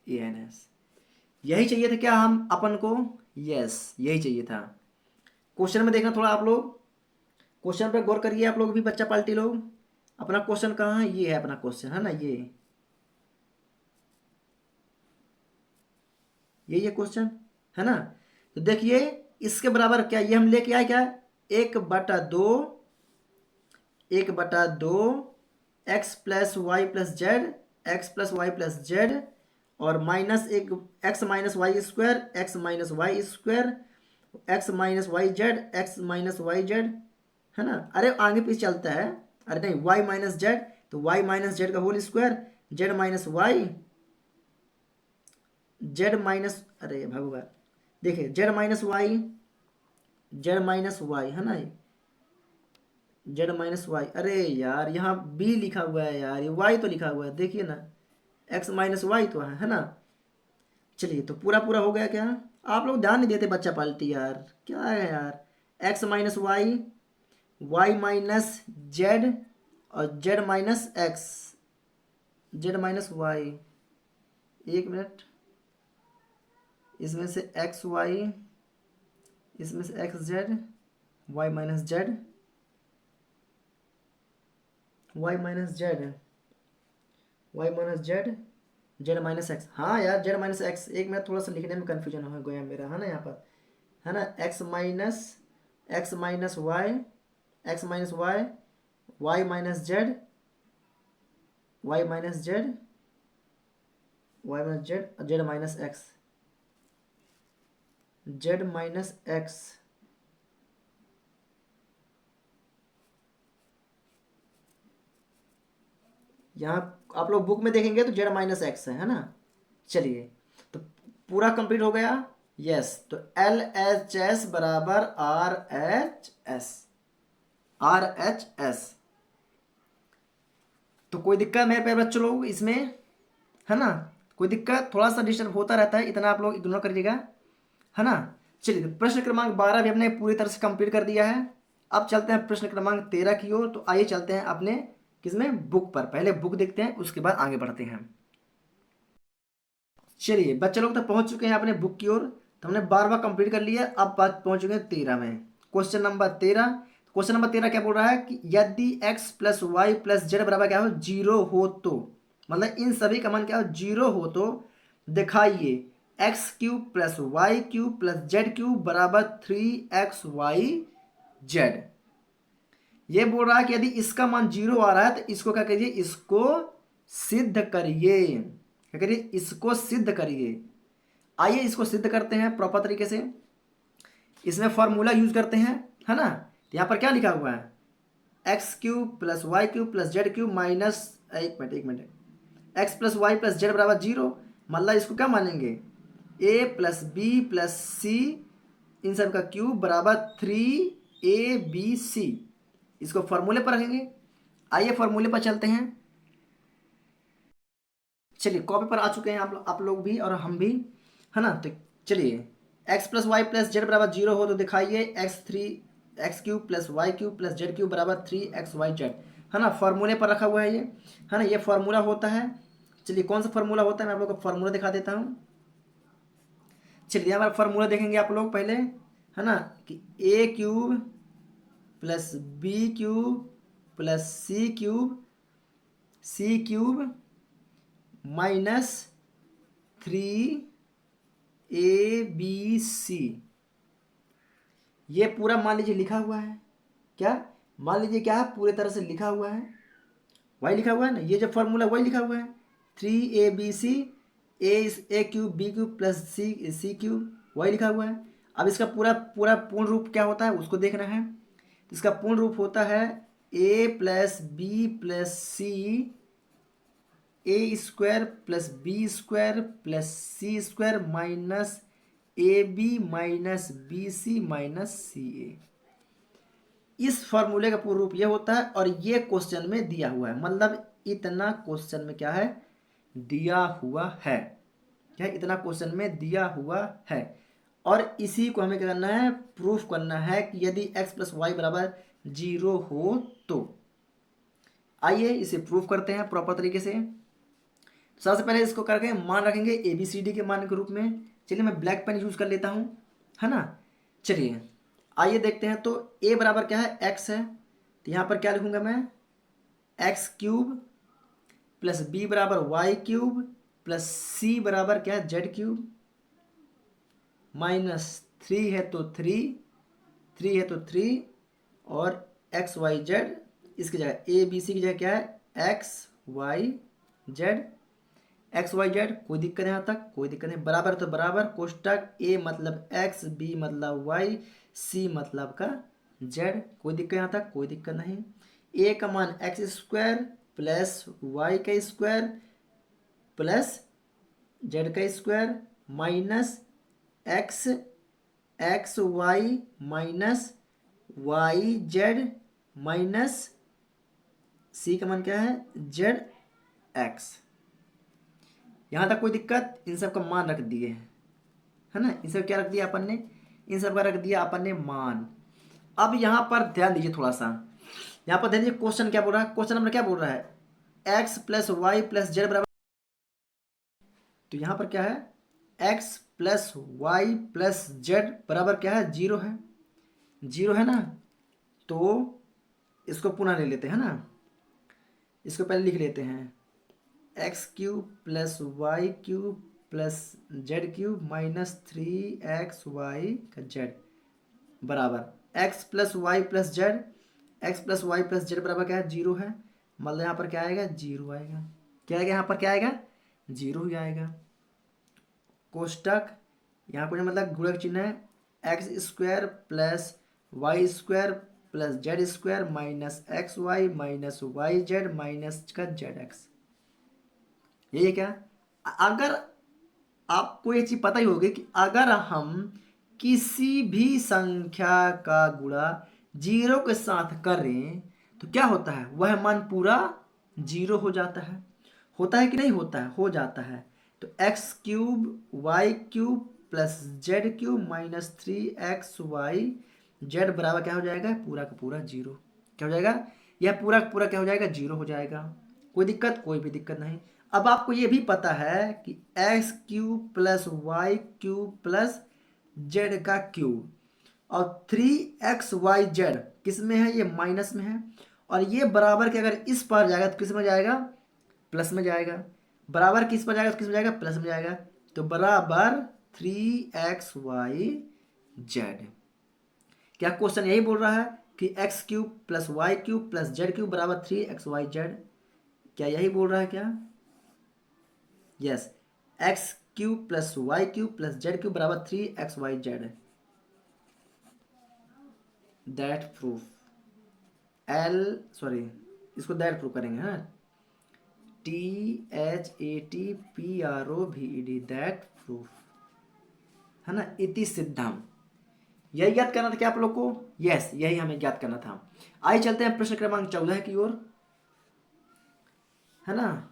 A N S. यही चाहिए था क्या हम अपन को, यस यही चाहिए था। क्वेश्चन में देखना थोड़ा आप लोग, क्वेश्चन पे गौर करिए आप लोग भी, बच्चा पार्टी लोग। अपना क्वेश्चन कहाँ है, ये है अपना क्वेश्चन, है ना, ये क्वेश्चन है ना। तो देखिए इसके बराबर क्या ये हम लेके आए क्या, 1/2, 1/2 X plus Y plus Z, X plus Y plus Z, और माइनस एक X minus Y square, X minus Y square, X minus Y Z, X minus Y Z, है ना। अरे आगे पीछे चलता है, अरे नहीं, वाई माइनस जेड, तो वाई माइनस जेड का whole square, Z minus Y, Z minus, अरे भगवान, देखिए Z minus Y, Z minus Y, है ना, जेड माइनस वाई, अरे यार यहाँ बी लिखा हुआ है यार, ये वाई तो लिखा हुआ है, देखिए ना, एक्स माइनस वाई तो है ना। चलिए तो पूरा पूरा हो गया क्या, आप लोग ध्यान नहीं देते बच्चा पाल्टी यार, क्या है यार, X minus Y, Y minus Z, और Z minus X, Z minus Y, एक मिनट, इसमें से एक्स वाई, इसमें से X Z, Y minus Z, Y minus Z, Y minus Z, Z minus X. हाँ यार जेड माइनस एक्स, एक minute थोड़ा सा लिखने में कन्फ्यूजन हो गया मेरा, है ना, यहाँ पर, है ना, X minus Y, X minus Y, Y minus Z, Y minus Z, Y minus Z, Z minus X, Z minus X, यहाँ आप लोग बुक में देखेंगे तो जेड माइनस एक्स है ना। चलिए तो पूरा कंप्लीट हो गया, यस। तो एल एच एस बराबर R H S, R H S. तो कोई दिक्कत मेरे प्यारे बच्चों लोग इसमें, है ना, कोई दिक्कत, थोड़ा सा डिस्टर्ब होता रहता है, इतना आप लोग इग्नोर करिएगा, है ना। चलिए तो प्रश्न क्रमांक 12 भी हमने पूरी तरह से कंप्लीट कर दिया है। अब चलते हैं प्रश्न क्रमांक 13 की ओर। तो आइए चलते हैं अपने किसमें, बुक पर, पहले बुक देखते हैं उसके बाद आगे बढ़ते हैं। चलिए बच्चे लोग तो पहुंच चुके हैं अपने बुक की ओर, तो हमने 12वां कंप्लीट कर लिया, अब बात पहुंच चुके हैं 13 में। क्वेश्चन नंबर 13, क्वेश्चन नंबर 13 क्या बोल रहा है कि यदि x plus Y plus Z बराबर क्या हो, जीरो हो, तो मतलब इन सभी का मान क्या हो, जीरो हो, तो दिखाइए X cube plus Y cube plus Z cube बराबर 3xy z। ये बोल रहा है कि यदि इसका मान जीरो आ रहा है तो इसको क्या करिए, इसको सिद्ध करिए, क्या करिए, इसको सिद्ध करिए। आइए इसको सिद्ध करते हैं प्रॉपर तरीके से, इसमें फॉर्मूला यूज करते हैं, है ना। तो यहाँ पर क्या लिखा हुआ है, X cube plus Y cube plus Z cube minus, एक minute, X plus Y plus Z बराबर जीरो, मतलब इसको क्या मानेंगे, A plus B plus C, इन सब का क्यूब बराबर 3abc, इसको फॉर्मूले पर रखेंगे। आइए फॉर्मूले पर चलते हैं। चलिए कॉपी पर आ चुके हैं आप लोग भी और हम भी, है ना। तो चलिए X plus Y plus Z बराबर जीरो हो तो दिखाइए X cube plus Y cube plus Z cube बराबर 3xy z, है ना। फॉर्मूले पर रखा हुआ है ये, है ना, ये फॉर्मूला होता है। चलिए कौन सा फॉर्मूला होता है, मैं आप लोग को फॉर्मूला दिखा देता हूँ। चलिए यहाँ पर फॉर्मूला देखेंगे आप लोग पहले, है ना, कि A cube plus B cube plus C cube minus 3abc, ये पूरा मान लीजिए लिखा हुआ है। क्या मान लीजिए क्या है, पूरे तरह से लिखा हुआ है, वही लिखा हुआ है ना, ये जो फॉर्मूला वही लिखा हुआ है 3abc ए cube B cube plus C cube, वही लिखा हुआ है। अब इसका पूरा पूरा पूर्ण रूप क्या होता है उसको देखना है। तो इसका पूर्ण रूप होता है a plus B plus C A square plus B square plus C square minus A B minus B C minus C A. इस फॉर्मूले का पूर्ण रूप ये होता है और ये क्वेश्चन में दिया हुआ है, मतलब इतना क्वेश्चन में क्या है, दिया हुआ है। क्या इतना क्वेश्चन में दिया हुआ है और इसी को हमें क्या करना है, प्रूफ करना है कि यदि x प्लस वाई बराबर 0 हो तो। आइए इसे प्रूफ करते हैं प्रॉपर तरीके से। सबसे पहले इसको करके मान रखेंगे ए बी सी डी के मान के रूप में। चलिए मैं ब्लैक पेन यूज कर लेता हूँ, है ना। चलिए आइए देखते हैं। तो a बराबर क्या है, x है, तो यहाँ पर क्या लिखूंगा मैं, x क्यूब प्लस b बराबर y क्यूब प्लस c बराबर क्या है, z क्यूब माइनस 3 है तो 3 है तो 3 और एक्स वाई जेड, इसकी जगह ए बी सी की जगह क्या है, X Y Z. X Y Z कोई दिक्कत है, यहाँ तक कोई दिक्कत नहीं, बराबर तो बराबर, कोष्टक ए मतलब एक्स बी मतलब वाई सी मतलब का जेड, कोई दिक्कत यहाँ तक कोई दिक्कत नहीं। ए का मान एक्स स्क्वायर प्लस वाई का स्क्वायर प्लस जेड का square minus X Y minus Y Z minus C का मान क्या है, जेड एक्स। यहाँ तक कोई दिक्कत, इन सब का मान रख दिए, है ना। इन सब क्या रख दिया अपन ने, इन सब का रख दिया अपन ने मान। अब यहाँ पर ध्यान दीजिए थोड़ा सा, यहाँ पर ध्यान दीजिए क्वेश्चन क्या बोल रहा है, क्वेश्चन नंबर क्या बोल रहा है, X plus Y plus Z बराबर, तो यहाँ पर क्या है, X plus Y plus Z बराबर क्या है, 0 है, 0 है ना। तो इसको पुनः ले लेते हैं ना, इसको पहले लिख लेते हैं, X cube plus Y cube plus Z cube minus 3xy का जेड बराबर X plus Y plus Z, X plus Y plus Z बराबर क्या है, 0 है, मतलब यहाँ पर क्या आएगा, 0 आएगा। क्या आएगा, यहाँ पर क्या आएगा, 0 ही आएगा। कोष्टक यहाँ पर मतलब गुणक चिन्ह है, X square plus Y square plus Z square minus X Y minus Y Z minus का जेड एक्स, यही है क्या। अगर आपको ये चीज पता ही होगी कि अगर हम किसी भी संख्या का गुणा 0 के साथ करें तो क्या होता है, वह मान पूरा 0 हो जाता है कि नहीं होता है, हो जाता है। तो X cube Y cube plus Z cube minus 3xy Z बराबर क्या हो जाएगा, पूरा का पूरा 0। क्या हो जाएगा, यह पूरा का पूरा क्या हो जाएगा, 0 हो जाएगा। कोई दिक्कत, कोई भी दिक्कत नहीं। अब आपको ये भी पता है कि X cube plus Y cube plus Z का क्यूब और 3xy किस में है, ये माइनस में है, और ये बराबर के अगर इस पर जाएगा तो किस में जाएगा, प्लस में जाएगा, बराबर किस पर जाएगा तो किस में जाएगा, प्लस में जाएगा। तो बराबर 3xy जेड। क्या क्वेश्चन यही बोल रहा है कि X cube plus Y cube plus Z cube बराबर 3xy जेड, क्या यही बोल रहा है क्या, yes, X cube plus Y cube plus Z cube बराबर 3xy जेड, दैट प्रूफ इसको दैट प्रूफ करेंगे, हाँ, THATPROVED, दैट प्रूफ, है ना, इति सिद्धम। यही याद करना था क्या आप लोग को, यस यही हमें याद करना था। आइए चलते हैं प्रश्न क्रमांक 14 की ओर, है ना।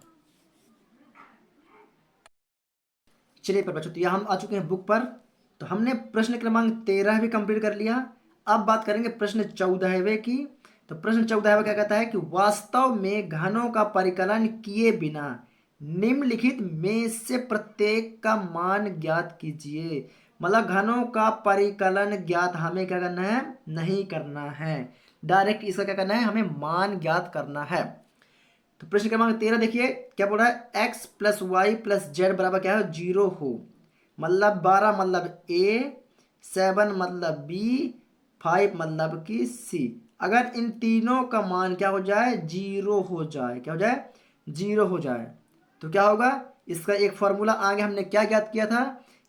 चलिए पर बच्चों, तो यहाँ हम आ चुके हैं बुक पर। तो हमने प्रश्न क्रमांक 13 भी कंप्लीट कर लिया। अब बात करेंगे प्रश्न 14वें की। तो प्रश्न 14वें क्या कहता है कि वास्तव में घनों का परिकलन किए बिना निम्नलिखित में से प्रत्येक का मान ज्ञात कीजिए। मतलब घनों का परिकलन ज्ञात हमें क्या करना है, नहीं करना है, डायरेक्ट इसका क्या करना है, हमें मान ज्ञात करना है। तो प्रश्न क्रमांक 13 देखिए क्या बोल रहा है, x plus Y plus Z बराबर क्या है, 0 हो। मतलब 12 मतलब ए, 7 मतलब बी, 5 मतलब कि सी। अगर इन तीनों का मान क्या हो जाए, 0 हो जाए, क्या हो जाए, 0 हो जाए, तो क्या होगा, इसका एक फॉर्मूला आगे हमने क्या ज्ञात किया था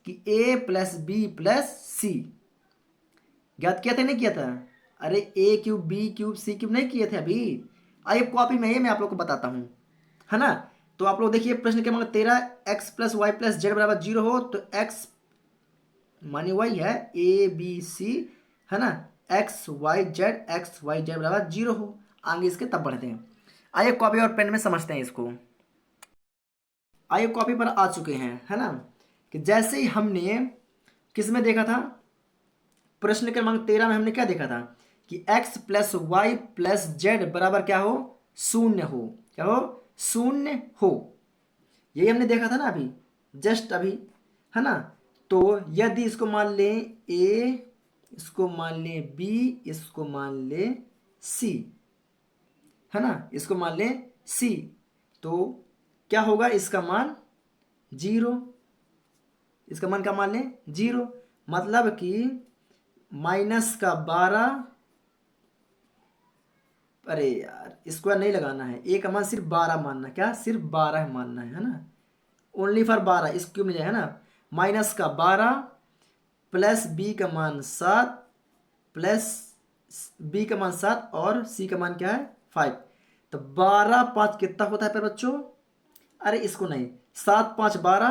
कि a प्लस बी प्लस सी ज्ञात किया था, नहीं किया था। अरे ए cube B cube C cube नहीं किए थे अभी। आइए कॉपी में ये मैं आप लोग को बताता हूँ, है ना। तो आप लोग देखिए प्रश्न क्रमांक 13, X plus Y plus Z बराबर 0 हो, तो एक्स मानी वही है ए बी सी, है ना, एक्स वाई जेड बराबर 0 हो। आगे इसके तब बढ़ते हैं। आइए कॉपी और पेन में समझते हैं इसको। आइए कॉपी पर आ चुके हैं, है ना, कि जैसे ही हमने किस में देखा था, प्रश्न क्रमांक 13 में हमने क्या देखा था कि x plus Y plus Z बराबर क्या हो, शून्य हो, क्या हो, शून्य हो। यही हमने देखा था ना अभी, जस्ट अभी, है ना। तो यदि इसको मान लें a, इसको मान लें b, इसको मान लें c, है ना, इसको मान लें c, तो क्या होगा, इसका मान 0। इसका मान क्या मान लें, 0। मतलब कि -12, अरे यार स्क्वायर नहीं लगाना है, ए का मान सिर्फ 12 मानना, क्या सिर्फ 12 मानना है ना, ओनली फॉर 12, इस क्यों में जाए, है ना। -12 प्लस बी का मान 7 प्लस बी का मान 7 और सी का मान क्या है 5। तो 12 5 कितना होता है पर बच्चों, अरे इसको नहीं, 7 5 12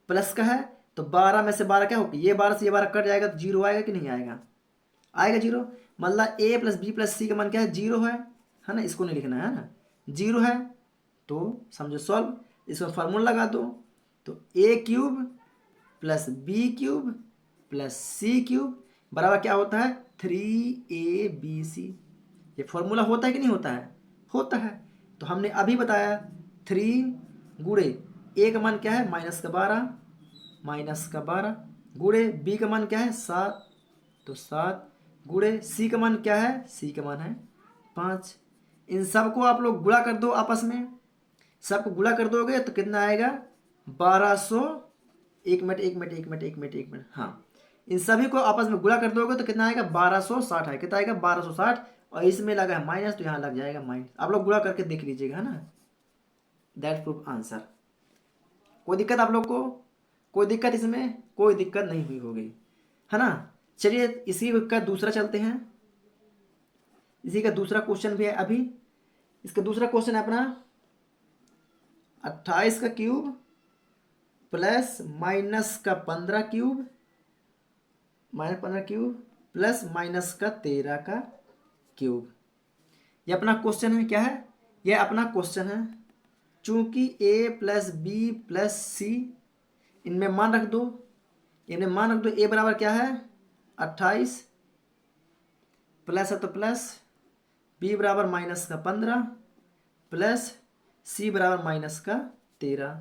प्लस का है, तो 12 में से 12 क्या होगा, ये 12 से ये 12 कट जाएगा तो 0 आएगा कि नहीं आएगा, आएगा 0। मतलब ए प्लस बी प्लस सी का मान क्या है, 0 है ना, इसको नहीं लिखना है ना, 0 है। तो समझो सॉल्व, इसमें फार्मूला लगा दो, तो A cube plus B cube plus C cube बराबर क्या होता है, 3ab। ये फॉर्मूला होता है कि नहीं होता है, होता है। तो हमने अभी बताया 3 गुणे ए का मान क्या है, -12, -12 गुणे बी का मान क्या है 7, तो 7 गुणे सी का मान क्या है, सी का मान है 5। इन सबको आप लोग गुणा कर दो आपस में, सबको गुणा कर दोगे तो कितना आएगा, 1200, एक मिनट एक मिनट एक मिनट एक मिनट एक मिनट, हाँ, इन सभी को आपस में गुणा कर दोगे तो कितना आएगा, 1260 है, कितना आएगा 1260। और इसमें लगा है माइनस, तो यहाँ लग जाएगा माइनस, आप लोग गुणा करके देख लीजिएगा, है ना। That proof answer. कोई दिक्कत आप लोग को, कोई दिक्कत इसमें, कोई दिक्कत नहीं हुई होगी, है ना। चलिए इसी का दूसरा चलते हैं, इसी का दूसरा क्वेश्चन भी है अभी। इसका दूसरा क्वेश्चन है अपना 28 का क्यूब प्लस माइनस का 15 क्यूब, -15 क्यूब प्लस माइनस का 13 का क्यूब। ये अपना क्वेश्चन है, क्या है, ये अपना क्वेश्चन है। चूंकि a प्लस बी प्लस सी, इनमें मान रख दो, इनमें मान रख दो, a बराबर क्या है 28, प्लस है तो प्लस, b बराबर -15 प्लस c बराबर -13।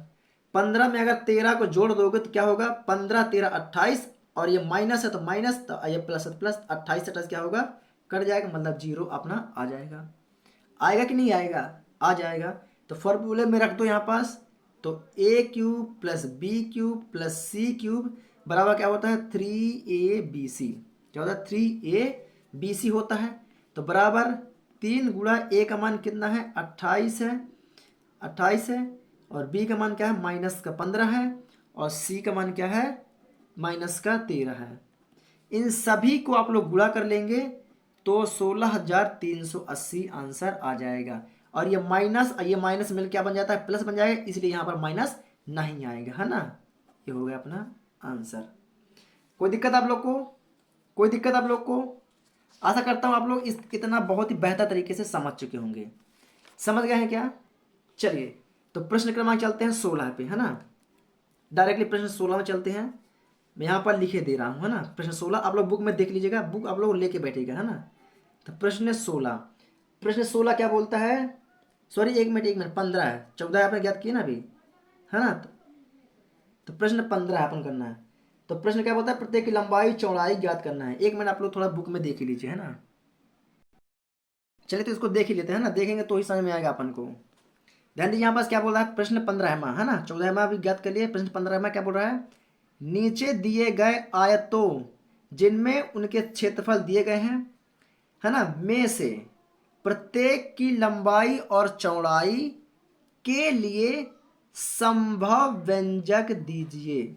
15 में अगर 13 को जोड़ दोगे तो क्या होगा, 15 13 28, और ये माइनस है तो माइनस, तो ये प्लस है तो प्लस, 28 से 28 क्या होगा, कट जाएगा, मतलब 0 अपना आ जाएगा। आएगा कि नहीं आएगा, आ जाएगा। तो फॉर्मूले में रख दो यहाँ पास, तो A cube plus B cube plus C cube बराबर क्या होता है, 3abc। क्या होता है, 3abc होता है। तो बराबर 3 गुणा ए का मान कितना है 28 है, 28 है, और बी का मान क्या है -15 है, और सी का मान क्या है -13 है। इन सभी को आप लोग गुणा कर लेंगे तो 16,380 आंसर आ जाएगा। और ये माइनस मिल क्या बन जाता है, प्लस बन जाएगा, इसलिए यहाँ पर माइनस नहीं आएगा, है ना। ये हो गया अपना आंसर। कोई दिक्कत आप लोग को, कोई दिक्कत आप लोग को, आशा करता हूँ आप लोग इस इतना बहुत ही बेहतर तरीके से समझ चुके होंगे। समझ गए हैं क्या। चलिए तो प्रश्न क्रमांक चलते हैं 16 पे, है ना। डायरेक्टली प्रश्न 16 में चलते हैं। मैं यहाँ पर लिखे दे रहा हूँ, है ना। प्रश्न 16 आप लोग बुक में देख लीजिएगा, बुक आप लोग लेके बैठेगा, है ना। तो प्रश्न 16, प्रश्न 16 क्या बोलता है, सॉरी एक मिनट 15 है, 14 आपने ज्ञात किया ना अभी, है ना। तो प्रश्न 15 अपन करना है। तो प्रश्न क्या बोलता है, प्रत्येक की लंबाई चौड़ाई ज्ञात करना है। एक मिनट आप लोग थोड़ा बुक में देख लीजिए, है ना। चलिए तो इसको देख ही लेते हैं ना, देखेंगे तो ही समझ में आएगा अपन को। ध्यान दीजिए यहाँ पास क्या बोल रहा है, प्रश्न 15वां है ना, 14वां भी ज्ञात कर लिए, प्रश्न 15वां क्या बोल रहा है, नीचे दिए गए आयतों जिनमें उनके क्षेत्रफल दिए गए हैं, है ना, में से प्रत्येक की लंबाई और चौड़ाई के लिए संभव व्यंजक दीजिए।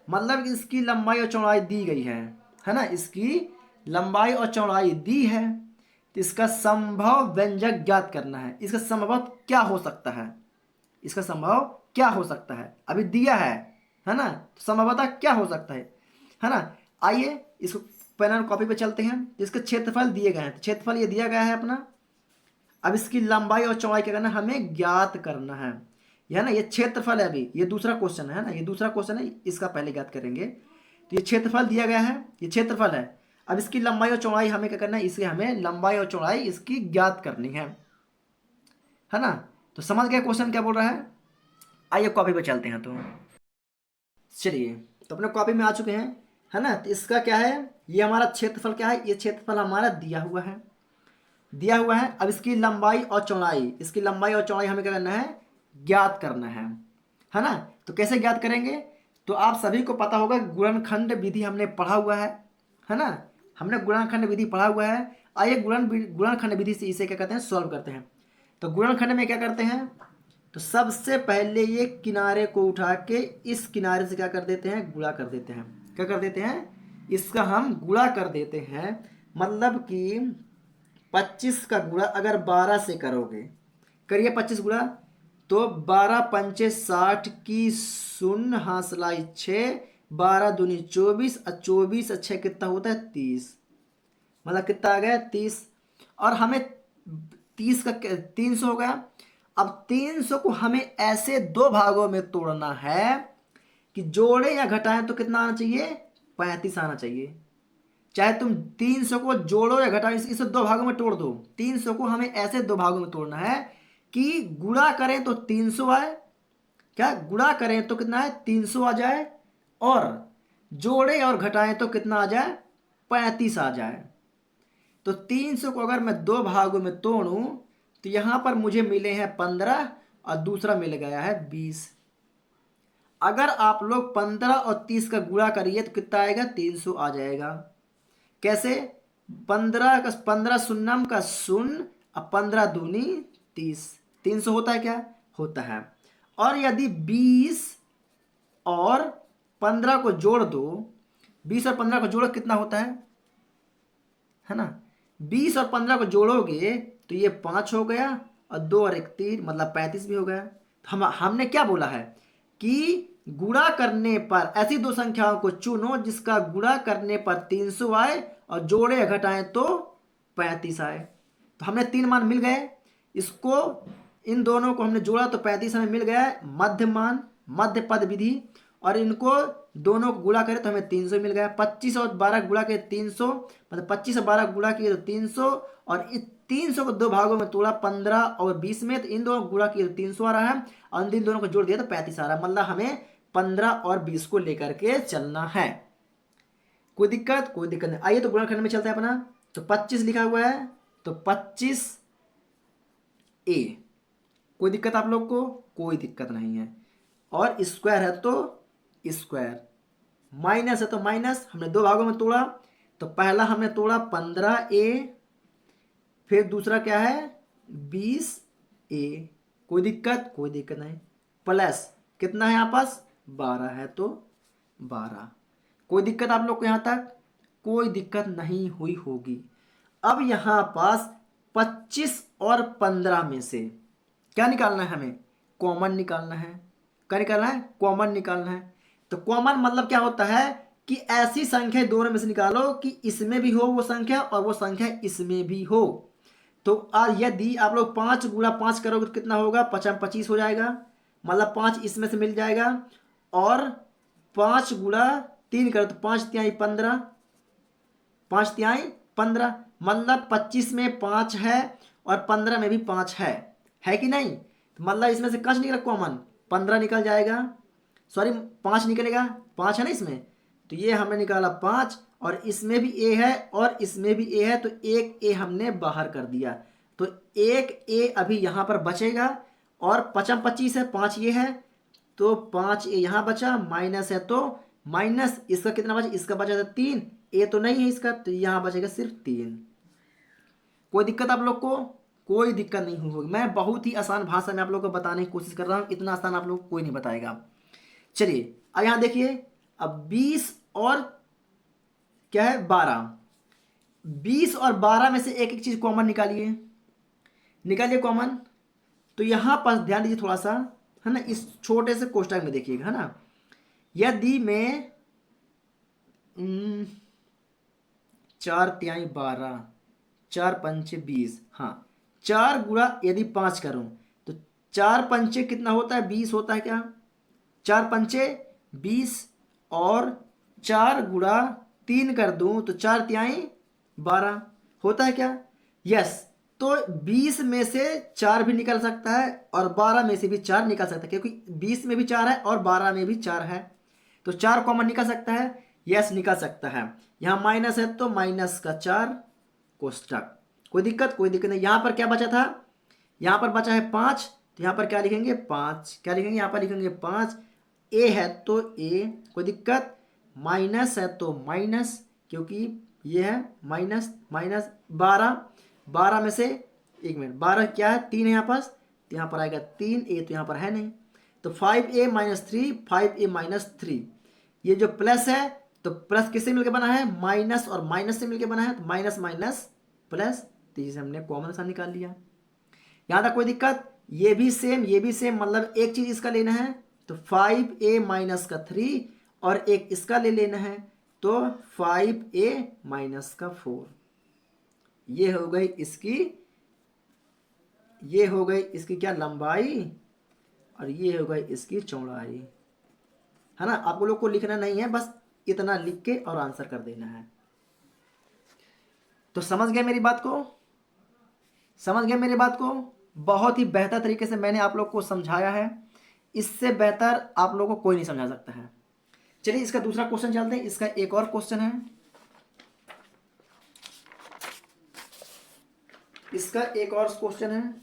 मतलब इसकी लंबाई और चौड़ाई दी गई है ना, इसकी लंबाई और चौड़ाई दी है, तो इसका संभव व्यंजक ज्ञात करना है। इसका संभव क्या हो सकता है, इसका संभव क्या हो सकता है, अभी दिया है ना, तो संभवतः क्या हो सकता है ना। आइए इसको पेन और कॉपी पे चलते हैं। इसके क्षेत्रफल दिए गए हैं, तो क्षेत्रफल ये दिया गया है अपना। अब इसकी लंबाई और चौड़ाई क्या करना है, हमें ज्ञात करना है ना। ये क्षेत्रफल है, अभी ये दूसरा क्वेश्चन है ना, ये दूसरा क्वेश्चन है, इसका पहले ज्ञात करेंगे। तो ये क्षेत्रफल दिया गया है, ये क्षेत्रफल है। अब इसकी लंबाई और चौड़ाई हमें क्या करना है, इसे हमें लंबाई और चौड़ाई इसकी ज्ञात करनी है ना। तो समझ गए क्वेश्चन क्या बोल रहा है। आइए कॉपी पे चलते हैं। तो चलिए, तो अपने कॉपी में आ चुके हैं, है ना। तो इसका क्या है, ये हमारा क्षेत्रफल क्या है, ये क्षेत्रफल हमारा दिया हुआ है, दिया हुआ है। अब इसकी लंबाई और चौड़ाई, इसकी लंबाई और चौड़ाई हमें क्या करना है, ज्ञात करना है ना। तो कैसे ज्ञात करेंगे, तो आप सभी को पता होगा गुणनखंड विधि हमने पढ़ा हुआ है ना, हमने गुणनखंड विधि पढ़ा हुआ है। आइए गुणनखंड विधि से इसे क्या करते हैं, सॉल्व करते हैं। तो गुणनखंड में क्या करते हैं, तो सबसे पहले ये किनारे को उठा के इस किनारे से क्या कर देते हैं, गुणा कर देते हैं। क्या कर देते हैं, इसका हम गुणा कर देते हैं। मतलब कि 25 का गुणा अगर 12 से करोगे, करिए 25 गुणा, तो 12 पंचे 60 की शून्य हासलाई 6, 12 दूनी 24, और 24 अच्छे कितना होता है 30, मतलब कितना आ गया 30। और हमें 30 का 300 हो गया। अब 300 को हमें ऐसे दो भागों में तोड़ना है कि जोड़े या घटाएं तो कितना आना चाहिए, 35 आना चाहिए। चाहे तुम 300 को जोड़ो या घटाओ, इसे दो भागों में तोड़ दो। 300 को हमें ऐसे दो भागों में तोड़ना है कि गुणा करें तो 300 आए, क्या गुणा करें तो कितना है 300 आ जाए, और जोड़े और घटाएं तो कितना आ जाए 35 आ जाए। तो 300 को अगर मैं दो भागों में तोड़ूं तो यहां पर मुझे मिले हैं 15 और दूसरा मिल गया है 20। अगर आप लोग 15 और 30 का गुणा करिए तो कितना आएगा, 300 आ जाएगा। कैसे, 15 शून्यम का शून्य, अब 15 दूनी 30, 300 होता है, क्या होता है। और यदि 20 और 15 को जोड़ दो, 20 और 15 को जोड़ो कितना होता है ना, 20 और 15 को जोड़ोगे तो ये 5 हो गया, और 2 और 1 3, मतलब 35 भी हो गया। तो हमने क्या बोला है कि गुणा करने पर ऐसी दो संख्याओं को चुनो जिसका गुणा करने पर 300 आए और जोड़े या घटाएं तो 35 आए। तो हमने 3 मान मिल गए, इसको इन दोनों को हमने जोड़ा तो 35 हमें मिल गया है मध्य मान, मध्य पद विधि। और इनको दोनों को गुणा करें तो हमें 300 मिल गया। 25 और 12 गुणा किए 300, मतलब 25 और 12 गुणा किए तो 300, और इस 300 को दो भागों में तोड़ा 15 और 20 में, तो इन दोनों को गुणा किए तो 300 आ रहा है, और इन दोनों को जोड़ दिया तो 35 आ रहा है। मतलब हमें 15 और 20 को लेकर के चलना है। कोई दिक्कत, कोई दिक्कत नहीं। आइए तो गुणनखंड में चलते हैं अपना। तो 25 लिखा हुआ है, तो 25 ए, कोई दिक्कत आप लोग को, कोई दिक्कत नहीं है। और स्क्वायर है तो स्क्वायर, माइनस है तो माइनस। हमने दो भागों में तोड़ा, तो पहला हमने तोड़ा 15a, फिर दूसरा क्या है 20a, कोई दिक्कत, कोई दिक्कत नहीं। प्लस कितना है आपस 12 है तो 12, कोई दिक्कत आप लोग को, यहां तक कोई दिक्कत नहीं हुई होगी। अब यहां पास 25 और 15 में से क्या निकालना है, हमें कॉमन निकालना है। क्या निकालना है, कॉमन निकालना है। तो कॉमन मतलब क्या होता है कि ऐसी संख्या दोनों में से निकालो कि इसमें भी हो वो संख्या और वो संख्या इसमें भी हो। तो यदि आप लोग 5 गुणा 5 करोगे तो कितना होगा, 5 25 हो जाएगा, मतलब 5 इसमें से मिल जाएगा। और 5 गुणा 3 करो तो 5 तिहाई 15, 5 तिहाई 15, मतलब 25 में 5 है और 15 में भी 5 है कि नहीं। तो मतलब इसमें से कच निकला कॉमन, 15 निकल जाएगा, सॉरी 5 निकलेगा, 5 है ना इसमें, तो ये हमने निकाला 5 और इसमें भी ए है और इसमें भी ए है, तो एक ए हमने बाहर कर दिया। तो एक ए अभी यहाँ पर बचेगा और 5 25 है, 5 ये है, तो 5 ए यहाँ बचा, माइनस है तो माइनस इसका कितना बचा, इसका बचा था 3, ए तो नहीं है इसका, तो यहाँ बचेगा सिर्फ 3। कोई दिक्कत आप लोग को? कोई दिक्कत नहीं होगी। मैं बहुत ही आसान भाषा में आप लोग को बताने की कोशिश कर रहा हूँ, इतना आसान आप लोग को कोई नहीं बताएगा। चलिए अब यहाँ देखिए, अब 20 और क्या है 12, 20 और 12 में से एक एक चीज कॉमन निकालिए, निकालिए कॉमन। तो यहां पर ध्यान दीजिए थोड़ा सा, है ना, इस छोटे से कोष्टक में देखिएगा, है ना, यदि मैं 4 तिहाई 12, 4 पंचे 20, हाँ 4 गुणा यदि 5 करूं तो 4 पंचे कितना होता है, 20 होता है क्या, 4 पंचे 20 और 4 गुणा 3 कर दूं तो 4 तिहाई 12 होता है क्या, यस। तो 20 में से 4 भी निकल सकता है और 12 में से भी 4 निकल सकता है, क्योंकि 20 में भी 4 है और 12 में भी 4 है, तो 4 कॉमन निकल सकता है, यस निकल सकता है। यहाँ माइनस है तो माइनस का 4 कोष्टक, कोई दिक्कत? कोई दिक्कत नहीं। यहाँ पर क्या बचा था, यहाँ पर बचा है 5, तो यहाँ पर क्या लिखेंगे 5, क्या लिखेंगे यहाँ पर लिखेंगे 5, ए है तो ए, कोई दिक्कत? माइनस है तो माइनस, क्योंकि ये है माइनस, माइनस 12, 12 में से 1 मिनट 12 क्या है 3 है यहाँ पास, तो यहाँ पर आएगा 3, ए तो यहाँ पर है नहीं, तो 5a माइनस 3, 5a माइनस 3, ये जो प्लस है तो प्लस किससे मिलकर बना है, माइनस और माइनस से मिलकर बना है, तो माइनस माइनस प्लस, तो इसे हमने कॉमन सा निकाल लिया। यहाँ तक कोई दिक्कत? ये भी सेम, ये भी सेम, मतलब एक चीज इसका लेना है तो 5a माइनस का 3 और एक इसका ले लेना है तो 5a माइनस का 4। ये हो गई इसकी, ये हो गई इसकी क्या लंबाई और ये हो गई इसकी चौड़ाई, है ना। आप लोग को लिखना नहीं है, बस इतना लिख के और आंसर कर देना है। तो समझ गए मेरी बात को? समझ गए मेरी बात को? बहुत ही बेहतर तरीके से मैंने आप लोग को समझाया है, इससे बेहतर आप लोगों को कोई नहीं समझा सकता है। चलिए इसका दूसरा क्वेश्चन चलते हैं। इसका एक और क्वेश्चन है, इसका एक और क्वेश्चन है।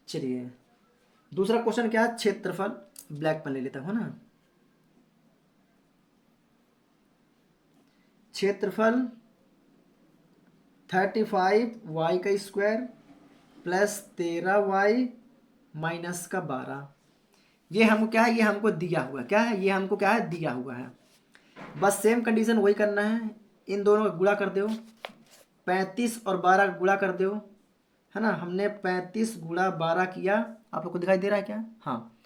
चलिए दूसरा क्वेश्चन क्या है, क्षेत्रफल, ब्लैक पेन ले लेता हूं ना। क्षेत्रफल 35y का स्क्वायर प्लस 13y माइनस का 12, ये हमको क्या है, ये हमको दिया हुआ क्या है, ये हमको क्या है दिया हुआ है। बस सेम कंडीशन वही करना है, इन दोनों का गुणा कर दो, 35 और 12 का गुणा कर दो, है ना। हमने 35 गुणा 12 किया, आप लोग को दिखाई दे रहा है क्या, हाँ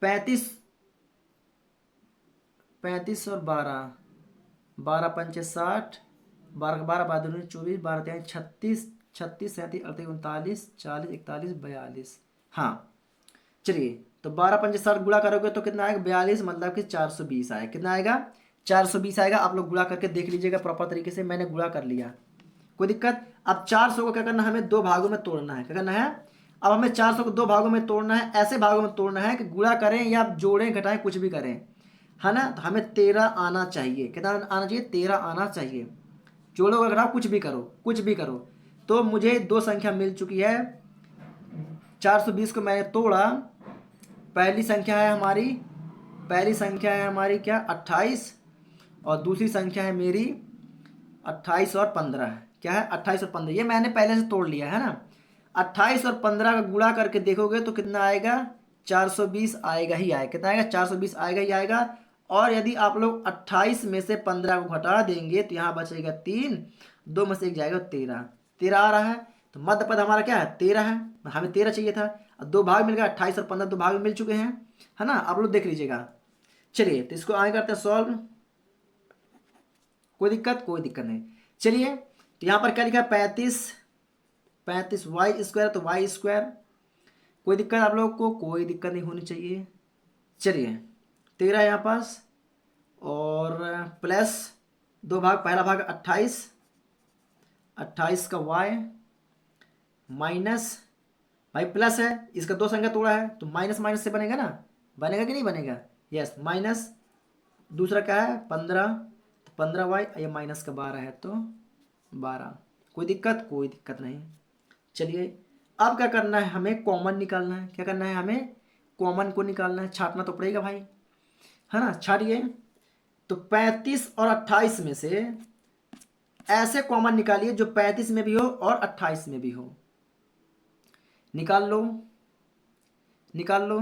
35, 35 और 12, 12 पंचे 60, 12 12 12 24, 12 3 36, 36 37 38 39 40 41 42, हाँ चलिए। तो 12 पंचे 60 गुणा करोगे तो कितना आएगा 42, मतलब कि 420 आएगा। कितना आएगा 420 आएगा। आप लोग गुणा करके देख लीजिएगा प्रॉपर तरीके से, मैंने गुणा कर लिया, कोई दिक्कत? अब 400 को क्या करना है, हमें 2 भागों में तोड़ना है। क्या करना है, अब हमें 400 को 2 भागों में तोड़ना है, ऐसे भागों में तोड़ना है कि गुणा करें या जोड़ें घटाएं कुछ भी करें, है ना। तो हमें 13 आना चाहिए। कितना आना चाहिए, 13 आना चाहिए। जोड़ो घटाओ कुछ भी करो, कुछ भी करो। तो मुझे 2 संख्या मिल चुकी है, 420 को मैंने तोड़ा, पहली संख्या है हमारी, पहली संख्या है हमारी क्या 28, और दूसरी संख्या है मेरी 28 और 15, क्या है 28 और 15, ये मैंने पहले से तोड़ लिया है ना। 28 और 15 का गुणा करके देखोगे तो कितना आएगा, 420 आएगा ही आएगा। कितना आएगा, 420 आएगा ही आएगा। और यदि आप लोग 28 में से 15 को घटा देंगे तो यहाँ बचेगा 3, 2 में से 1 जाएगा 13, 13 आ रहा है। तो मध्य पद हमारा क्या है 13 है, हमें 13 चाहिए था। अब 2 भाग मिल गया, 28 और 15 2 भाग में मिल चुके हैं, है ना। आप लोग देख लीजिएगा। चलिए तो इसको आगे करते हैं सॉल्व, कोई दिक्कत? कोई दिक्कत नहीं। चलिए तो यहाँ पर क्या लिखा है 35, 35 वाई स्क्वायर, तो वाई स्क्वायर, कोई दिक्कत आप लोग को? कोई दिक्कत नहीं होनी चाहिए। चलिए 13 यहाँ पास और प्लस 2 भाग, पहला भाग 28, 28 का वाई माइनस भाई प्लस है, इसका दो संख्या तोड़ा है तो माइनस माइनस से बनेगा ना, बनेगा कि नहीं बनेगा? यस, माइनस दूसरा क्या है 15, तो 15y, ये माइनस का 12 है तो 12। कोई दिक्कत? कोई दिक्कत नहीं। चलिए अब क्या करना है, हमें कॉमन निकालना है। क्या करना है हमें? कॉमन को निकालना है, छाटना तो पड़ेगा भाई, है ना। छाटिए। तो 35 और 28 में से ऐसे कॉमन निकालिए जो 35 में भी हो और 28 में भी हो। निकाल लो, निकाल लो।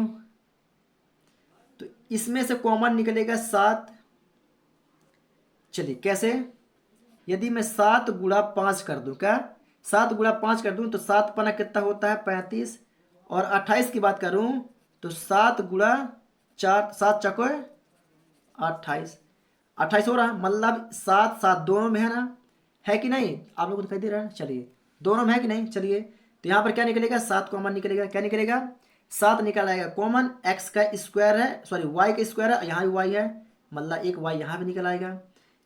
तो इसमें से कॉमन निकलेगा 7। चलिए कैसे? यदि मैं 7 × 5 कर दूं, क्या 7 × 5 कर दूं तो 7 पना कितना होता है 35, और 28 की बात करूं तो 7 × 4, 7 × 4 = 28। 28 हो रहा, मतलब 7 7 दोनों में है ना, है कि नहीं? आप लोग को दिखाई दे रहा है? चलिए दोनों में है कि नहीं? चलिए तो यहाँ पर क्या निकलेगा? 7 कॉमन निकलेगा। क्या निकलेगा? 7 निकल आएगा कॉमन। एक्स का स्क्वायर है, सॉरी वाई का स्क्वायर है, यहाँ भी वाई है, मतलब एक वाई यहाँ भी निकल आएगा।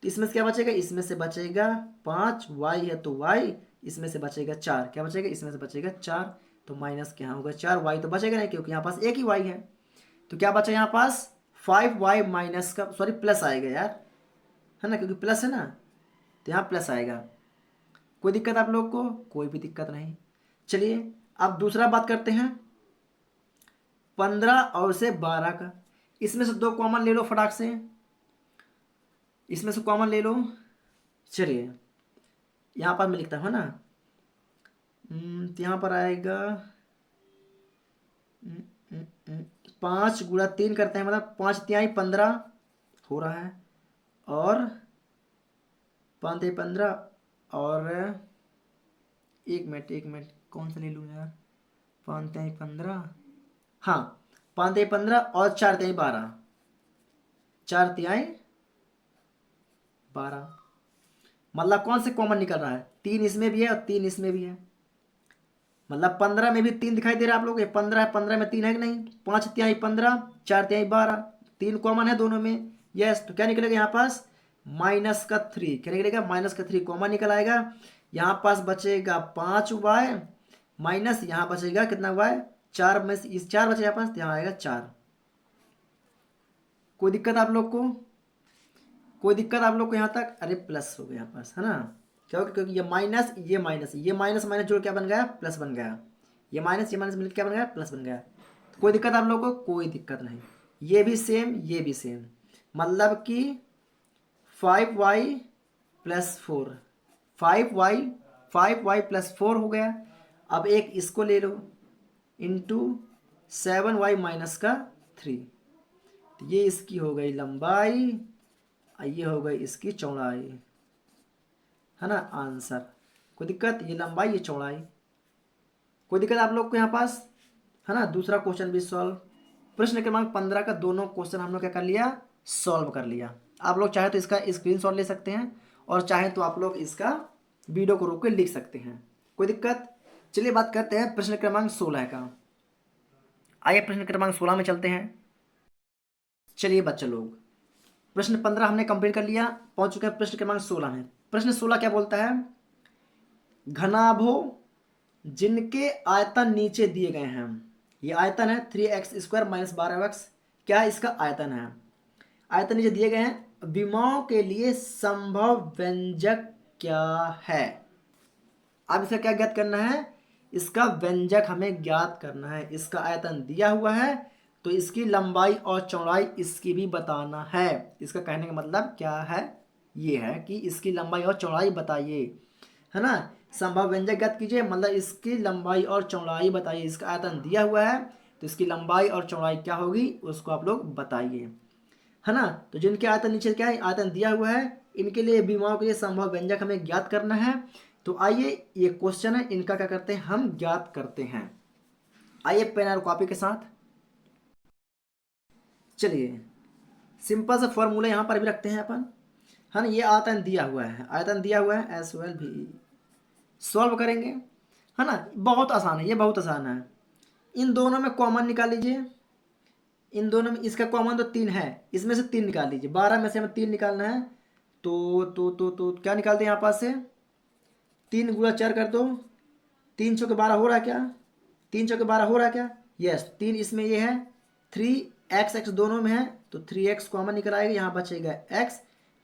तो इसमें से क्या बचेगा? इसमें से बचेगा 5, वाई है तो वाई, इसमें से बचेगा 4। क्या बचेगा? इसमें से बचेगा 4, तो माइनस क्या होगा 4, वाई तो बचेगा नहीं क्योंकि यहाँ पास एक ही वाई है। तो क्या बचा यहाँ पास? 5y माइनस का, सॉरी प्लस आएगा यार, है ना, क्योंकि प्लस है ना, तो यहाँ प्लस आएगा। कोई दिक्कत आप लोग को? कोई भी दिक्कत नहीं। चलिए अब दूसरा बात करते हैं, 15 और से 12 का। इसमें से दो कॉमन ले लो फटाक से, इसमें से कॉमन ले लो। चलिए यहाँ पर मैं लिखता हूँ ना, तो यहाँ पर आएगा 5 × 3 करते हैं, मतलब 5×3 = 15 हो रहा है, और 5×3 = 15, और एक मिनट कौन सा ले लूँ यार, 5×3 = 15, हाँ 5×3 = 15 और 4×3 = 12, 4×3 = 12, मतलब कौन से कॉमन निकल रहा है? 3 इसमें भी है और 3 इसमें भी है, मतलब 15 में भी 3 दिखाई दे रहा है आप लोग, ये 15 है, 15 में 3 है कि नहीं? 5×3 = 15, 4×3 = 12, 3 कॉमन है दोनों में। यस, तो क्या निकलेगा यहाँ पास? -3। क्या निकलेगा? -3 कॉमन निकल आएगा। यहाँ पास बचेगा 5y, माइनस यहाँ बचेगा कितना y, 4 में से इस 4 बचे यहाँ पास, तो यहाँ आएगा 4। कोई दिक्कत आप लोग को? कोई दिक्कत आप लोग को यहाँ तक? अरे प्लस हो गया यहाँ पास, है ना, क्योंकि क्योंकि ये माइनस, ये माइनस, ये माइनस माइनस जोड़ क्या बन गया? प्लस बन गया। ये माइनस मिलकर क्या बन गया? प्लस बन गया। तो कोई दिक्कत आप लोगों को? कोई दिक्कत नहीं। ये भी सेम, ये भी सेम, मतलब कि 5y + 4, 5y 5y + 4 हो गया। अब एक इसको ले लो, इंटू 7y - 3, तो ये इसकी हो गई लंबाई और ये हो गई इसकी चौड़ाई, है ना आंसर। कोई दिक्कत? ये लंबाई ये चौड़ाई। कोई दिक्कत आप लोग को यहाँ पास, है ना। दूसरा क्वेश्चन भी सॉल्व, प्रश्न क्रमांक 15 का दोनों क्वेश्चन हम लोग क्या कर लिया? सॉल्व कर लिया। आप लोग चाहे तो इसका स्क्रीनशॉट ले सकते हैं, और चाहे तो आप लोग इसका वीडियो को रोक के लिख सकते हैं। कोई दिक्कत? चलिए बात करते हैं प्रश्न क्रमांक 16 का। आइए प्रश्न क्रमांक 16 में चलते हैं। चलिए बच्चे लोग, प्रश्न 15 हमने कंप्लीट कर लिया, पहुंच चुके हैं प्रश्न क्रमांक 16 में। प्रश्न 16 क्या बोलता है? घनाभों जिनके आयतन नीचे दिए गए हैं, ये आयतन है 3x² - 12x, क्या इसका आयतन है? आयतन नीचे दिए गए हैं, विमाओं के लिए संभव व्यंजक क्या है? अब इसका क्या ज्ञात करना है? इसका व्यंजक हमें ज्ञात करना है। इसका आयतन दिया हुआ है तो इसकी लंबाई और चौड़ाई इसकी भी बताना है। इसका कहने का मतलब क्या है? ये है कि इसकी लंबाई और चौड़ाई बताइए, है ना। संभव व्यंजक ज्ञात कीजिए, मतलब इसकी लंबाई और चौड़ाई बताइए। इसका आयतन दिया हुआ है तो इसकी लंबाई और चौड़ाई क्या होगी उसको आप लोग बताइए, है ना। तो जिनके आयतन नीचे क्या है, आयतन दिया हुआ है, इनके लिए विमाओं के लिए संभव व्यंजक हमें ज्ञात करना है। तो आइए ये क्वेश्चन है, इनका क्या करते हैं हम ज्ञात करते हैं। आइए पेन और कॉपी के साथ। चलिए सिंपल सा फॉर्मूला यहाँ पर भी रखते हैं अपन, है ना। ये आयतन दिया हुआ है, आयतन दिया हुआ है, एस वेल भी सॉल्व करेंगे, है ना। बहुत आसान है, ये बहुत आसान है। इन दोनों में कॉमन निकाल लीजिए, इन दोनों में इसका कॉमन तो 3 है, इसमें से 3 निकाल लीजिए। 12 में से हमें 3 निकालना है, तो क्या निकालते हैं यहाँ पास से? 3 × 4 कर दो, 3 × 12 हो रहा है क्या? 3 चौके 12 हो रहा है क्या? यस, 3 इसमें ये है, 3 x दोनों में है तो 3x कॉमन निकल आएगा, यहाँ बचेगा x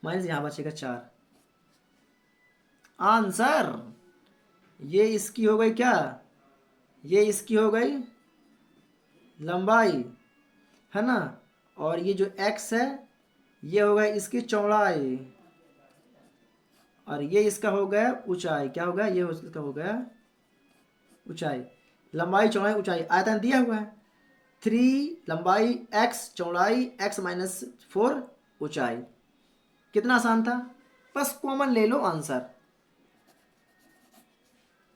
माइनस यहाँ बचेगा 4। आंसर ये इसकी हो गई क्या? ये इसकी हो गई लंबाई, है ना, और ये जो x है ये हो गया इसकी चौड़ाई, और ये इसका हो गया ऊंचाई। क्या हो गया? ये इसका हो गया ऊंचाई। लंबाई चौड़ाई ऊंचाई आयतन दिया हुआ है, 3 लंबाई x चौड़ाई x माइनस 4 ऊंचाई। कितना आसान था, बस कॉमन ले लो आंसर।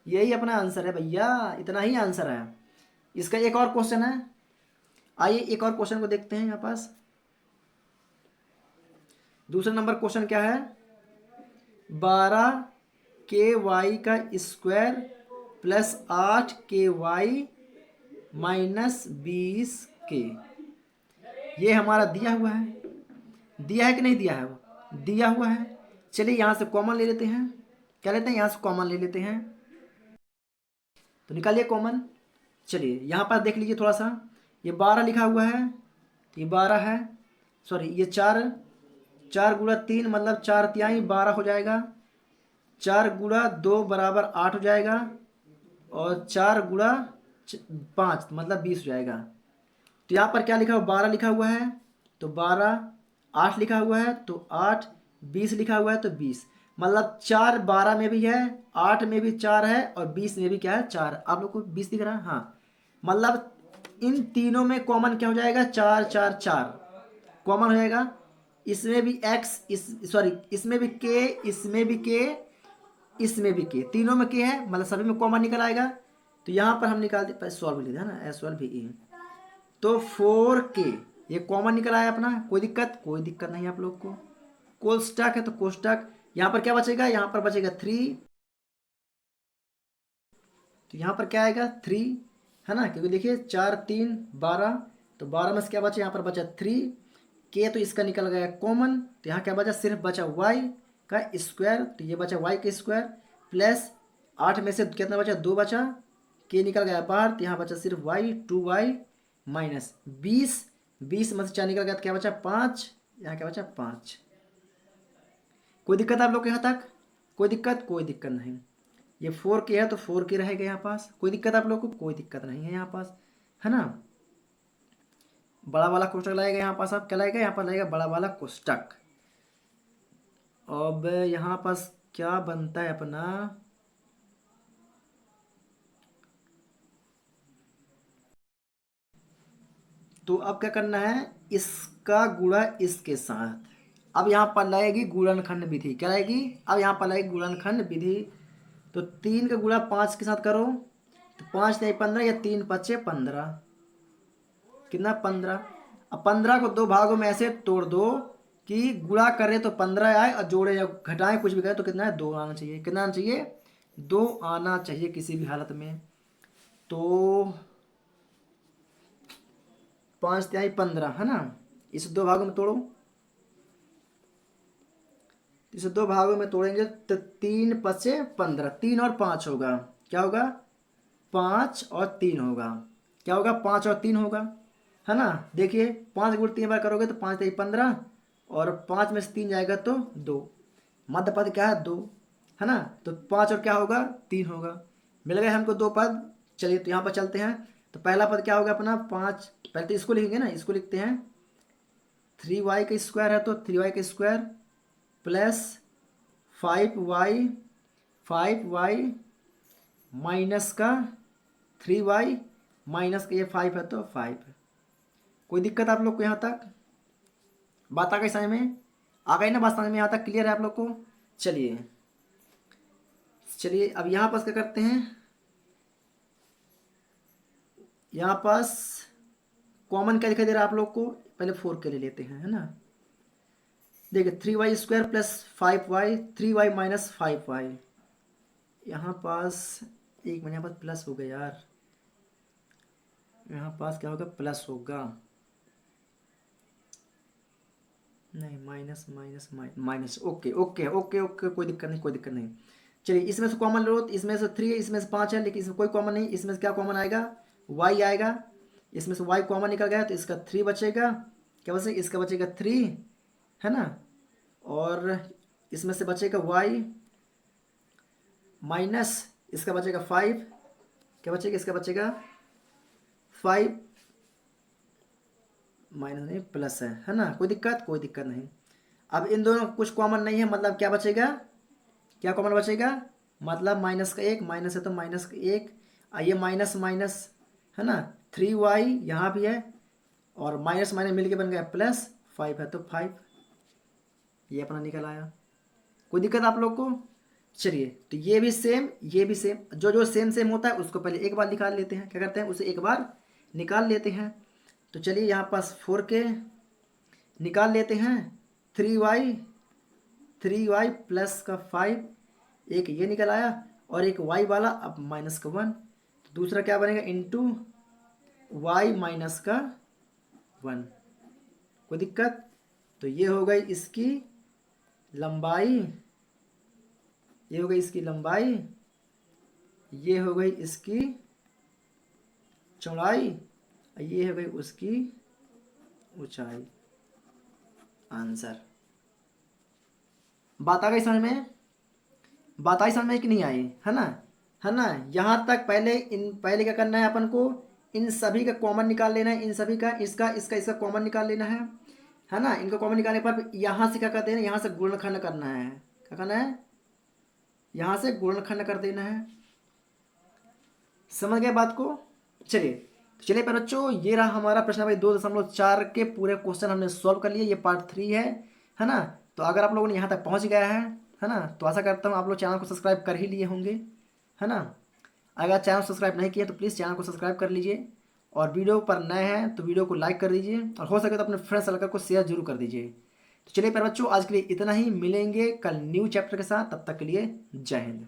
यही अपना आंसर है भैया, इतना ही आंसर है। इसका एक और क्वेश्चन है, आइए एक और क्वेश्चन को देखते हैं। यहाँ पास दूसरा नंबर क्वेश्चन क्या है? 12 का स्क्वायर प्लस 8 माइनस 20 ये हमारा दिया हुआ है। दिया है कि नहीं दिया है? वो दिया हुआ है। चलिए यहाँ से कॉमन ले लेते हैं। क्या लेते हैं? यहाँ से कॉमन ले लेते हैं। तो निकालिए कॉमन। चलिए यहाँ पर देख लीजिए थोड़ा सा, ये 12 लिखा हुआ है, ये 12 है, सॉरी ये 4 गुणा 3 मतलब 4 तिहाई 12 हो जाएगा, 4 गुणा 2 बराबर 8 हो जाएगा, और 4 गुणा 5 मतलब 20 हो जाएगा। तो यहाँ पर क्या लिखा हुआ? 12 लिखा हुआ है तो 12, 8 लिखा हुआ है तो 8, 20 लिखा हुआ है तो 20, मतलब 4 12 में भी है, 8 में भी 4 है, और 20 में भी क्या है? 4। आप लोग को 20 दिख रहा है? हाँ, मतलब इन तीनों में कॉमन क्या हो जाएगा? 4 4 4 कॉमन हो जाएगा। इसमें भी x, सॉरी इसमें भी k, इसमें भी k, इसमें भी k, तीनों में k है, मतलब सभी में कॉमन निकल आएगा। तो यहाँ पर हम निकालते, सॉल्व लेते हैं ना, S12VE, तो 4k ये कॉमन निकल आया अपना। कोई दिक्कत? कोई दिक्कत नहीं आप लोग को। कोष्टक है तो कोष्टक, यहाँ पर क्या बचेगा? यहाँ पर बचेगा 3, तो यहाँ पर क्या आएगा? 3, है ना, क्योंकि देखिए 4 3 12, तो 12 में से क्या बचा? यहाँ पर बचा 3 के, तो इसका निकल गया कॉमन, तो यहाँ क्या बचा? सिर्फ बचा y का स्क्वायर, तो ये बचा y का स्क्वायर प्लस 8 में से कितना बचा? 2 बचा, के निकल गया बाहर, तो यहाँ बचा सिर्फ y, 2y माइनस 20 में से 4 निकल गया तो क्या बचा? 5, यहाँ क्या बचा? 5। कोई दिक्कत आप लोग के यहाँ तक? कोई दिक्कत? कोई दिक्कत नहीं। ये 4k है तो 4k रहेगा यहाँ पास। कोई दिक्कत आप लोग को? कोई दिक्कत नहीं है यहाँ पास, है ना। बड़ा वाला कोष्टक लाएगा यहाँ पास, आप क्या लाएगा? यहाँ पर लाएगा बड़ा वाला कोष्टक। अब यहाँ पास क्या बनता है अपना? तो अब क्या करना है? इसका गुणा इसके साथ। अब यहाँ पर लाएगी गुणनखंड विधि। क्या लाएगी? अब यहाँ पर लाएगी गुणनखंड विधि। तो 3 का गुणा 5 के साथ करो तो 5 नहीं 15, या 3 5 15, कितना? 15। अब 15 को 2 भागों में ऐसे तोड़ दो कि गुणा करे तो 15 आए, और जोड़े या घटाएं कुछ भी करें तो कितना है? 2 आना चाहिए। कितना आना चाहिए? 2 आना चाहिए किसी भी हालत में। तो 5 तिहाई 15, है ना, इसे 2 भागों में तोड़ो। इसे 2 भागों में तोड़ेंगे तो 3 5 15, 3 और 5 होगा। क्या होगा? 5 और 3 होगा। क्या होगा? 5 और 3 होगा, है ना। देखिए 5 गुण 3 बार करोगे तो 5 3 15, और 5 में से 3 जाएगा तो 2, मध्य पद क्या है? 2, है ना। तो 5 और क्या होगा? 3 होगा। मिल गए हमको 2 पद। चलिए तो यहाँ पर चलते हैं। तो पहला पद क्या होगा अपना? 5, पहले तो इसको लिखेंगे ना, इसको लिखते हैं 3y का स्क्वायर है तो 3y का स्क्वायर प्लस 5y माइनस का 3y माइनस का ये 5 है तो 5। कोई दिक्कत आप लोग को यहाँ तक? बात आ गई समझ में? आ गई ना बात समझ में? यहाँ तक क्लियर है आप लोग को? चलिए चलिए अब यहाँ पास क्या करते हैं? यहाँ पास कॉमन क्या दिखाई दे रहा है आप लोग को? पहले 4 के ले लेते हैं, है ना। देखिए 3y square plus 5y, 3y minus 5y, यहाँ पास एक मिनट, यहाँ पास प्लस हो गया यार। यहाँ पास क्या होगा? प्लस होगा, नहीं minus minus minus. Okay okay okay okay, कोई दिक्कत नहीं, कोई दिक्कत नहीं। चलिए इसमें से कॉमन लो, इसमें से 3 है, इसमें से 5 है, लेकिन इसमें कोई कॉमन नहीं। इसमें से क्या कॉमन आएगा? y आएगा, इसमें से y कॉमन निकल गया तो इसका 3 बचेगा, क्या बचेगा, इसका बचेगा 3, है ना, और इसमें से बचेगा y माइनस इसका बचेगा 5, क्या बचेगा, इसका बचेगा 5 माइनस नहीं प्लस है ना, कोई दिक्कत नहीं। अब इन दोनों कुछ कॉमन नहीं है, मतलब क्या बचेगा, क्या कॉमन बचेगा, मतलब माइनस का 1, माइनस है तो माइनस का 1, ये माइनस माइनस है ना, 3y यहाँ भी है और माइनस माइनस मिलके बन गया प्लस 5 है तो 5, ये अपना निकल आया। कोई दिक्कत आप लोग को? चलिए, तो ये भी सेम, ये भी सेम, जो जो सेम सेम होता है उसको पहले एक बार निकाल लेते हैं, क्या करते हैं, उसे एक बार निकाल लेते हैं। तो चलिए यहाँ पास 4k निकाल लेते हैं, 3y प्लस का 5, एक ये निकल आया और एक y वाला अब माइनस का 1, तो दूसरा क्या बनेगा, इंटू y माइनस का 1। कोई दिक्कत? तो ये हो गई इसकी लंबाई, ये हो गई इसकी लंबाई, ये हो गई इसकी चौड़ाई, ये हो गई उसकी ऊंचाई। आंसर। बात आ गई समझ में? बात आई समझ में कि नहीं आई, है ना, है ना। यहाँ तक पहले क्या करना है अपन को, इन सभी का कॉमन निकाल लेना है, इन सभी का, इसका कॉमन निकाल लेना है ना। इनका कॉमन निकालने पर यहाँ से क्या कर देना, यहाँ से गुणनखंड करना है, क्या करना है, यहाँ से गुणनखंड कर देना है। समझ गए बात को? चलिए पर बच्चों, ये रहा हमारा प्रश्न नंबर 2.4 के पूरे क्वेश्चन हमने सॉल्व कर लिए, ये पार्ट 3 है ना। तो अगर आप लोगों ने यहाँ तक पहुँच गया है ना, तो आशा करता हूँ आप लोग चैनल को सब्सक्राइब कर ही लिए होंगे, है ना। अगर चैनल सब्सक्राइब नहीं किया तो प्लीज़ चैनल को सब्सक्राइब कर लीजिए, और वीडियो पर नए हैं तो वीडियो को लाइक कर दीजिए, और हो सके तो अपने फ्रेंड सर्कल को शेयर जरूर कर दीजिए। तो चलिए पर बच्चों, आज के लिए इतना ही, मिलेंगे कल न्यू चैप्टर के साथ, तब तक के लिए जय हिंद।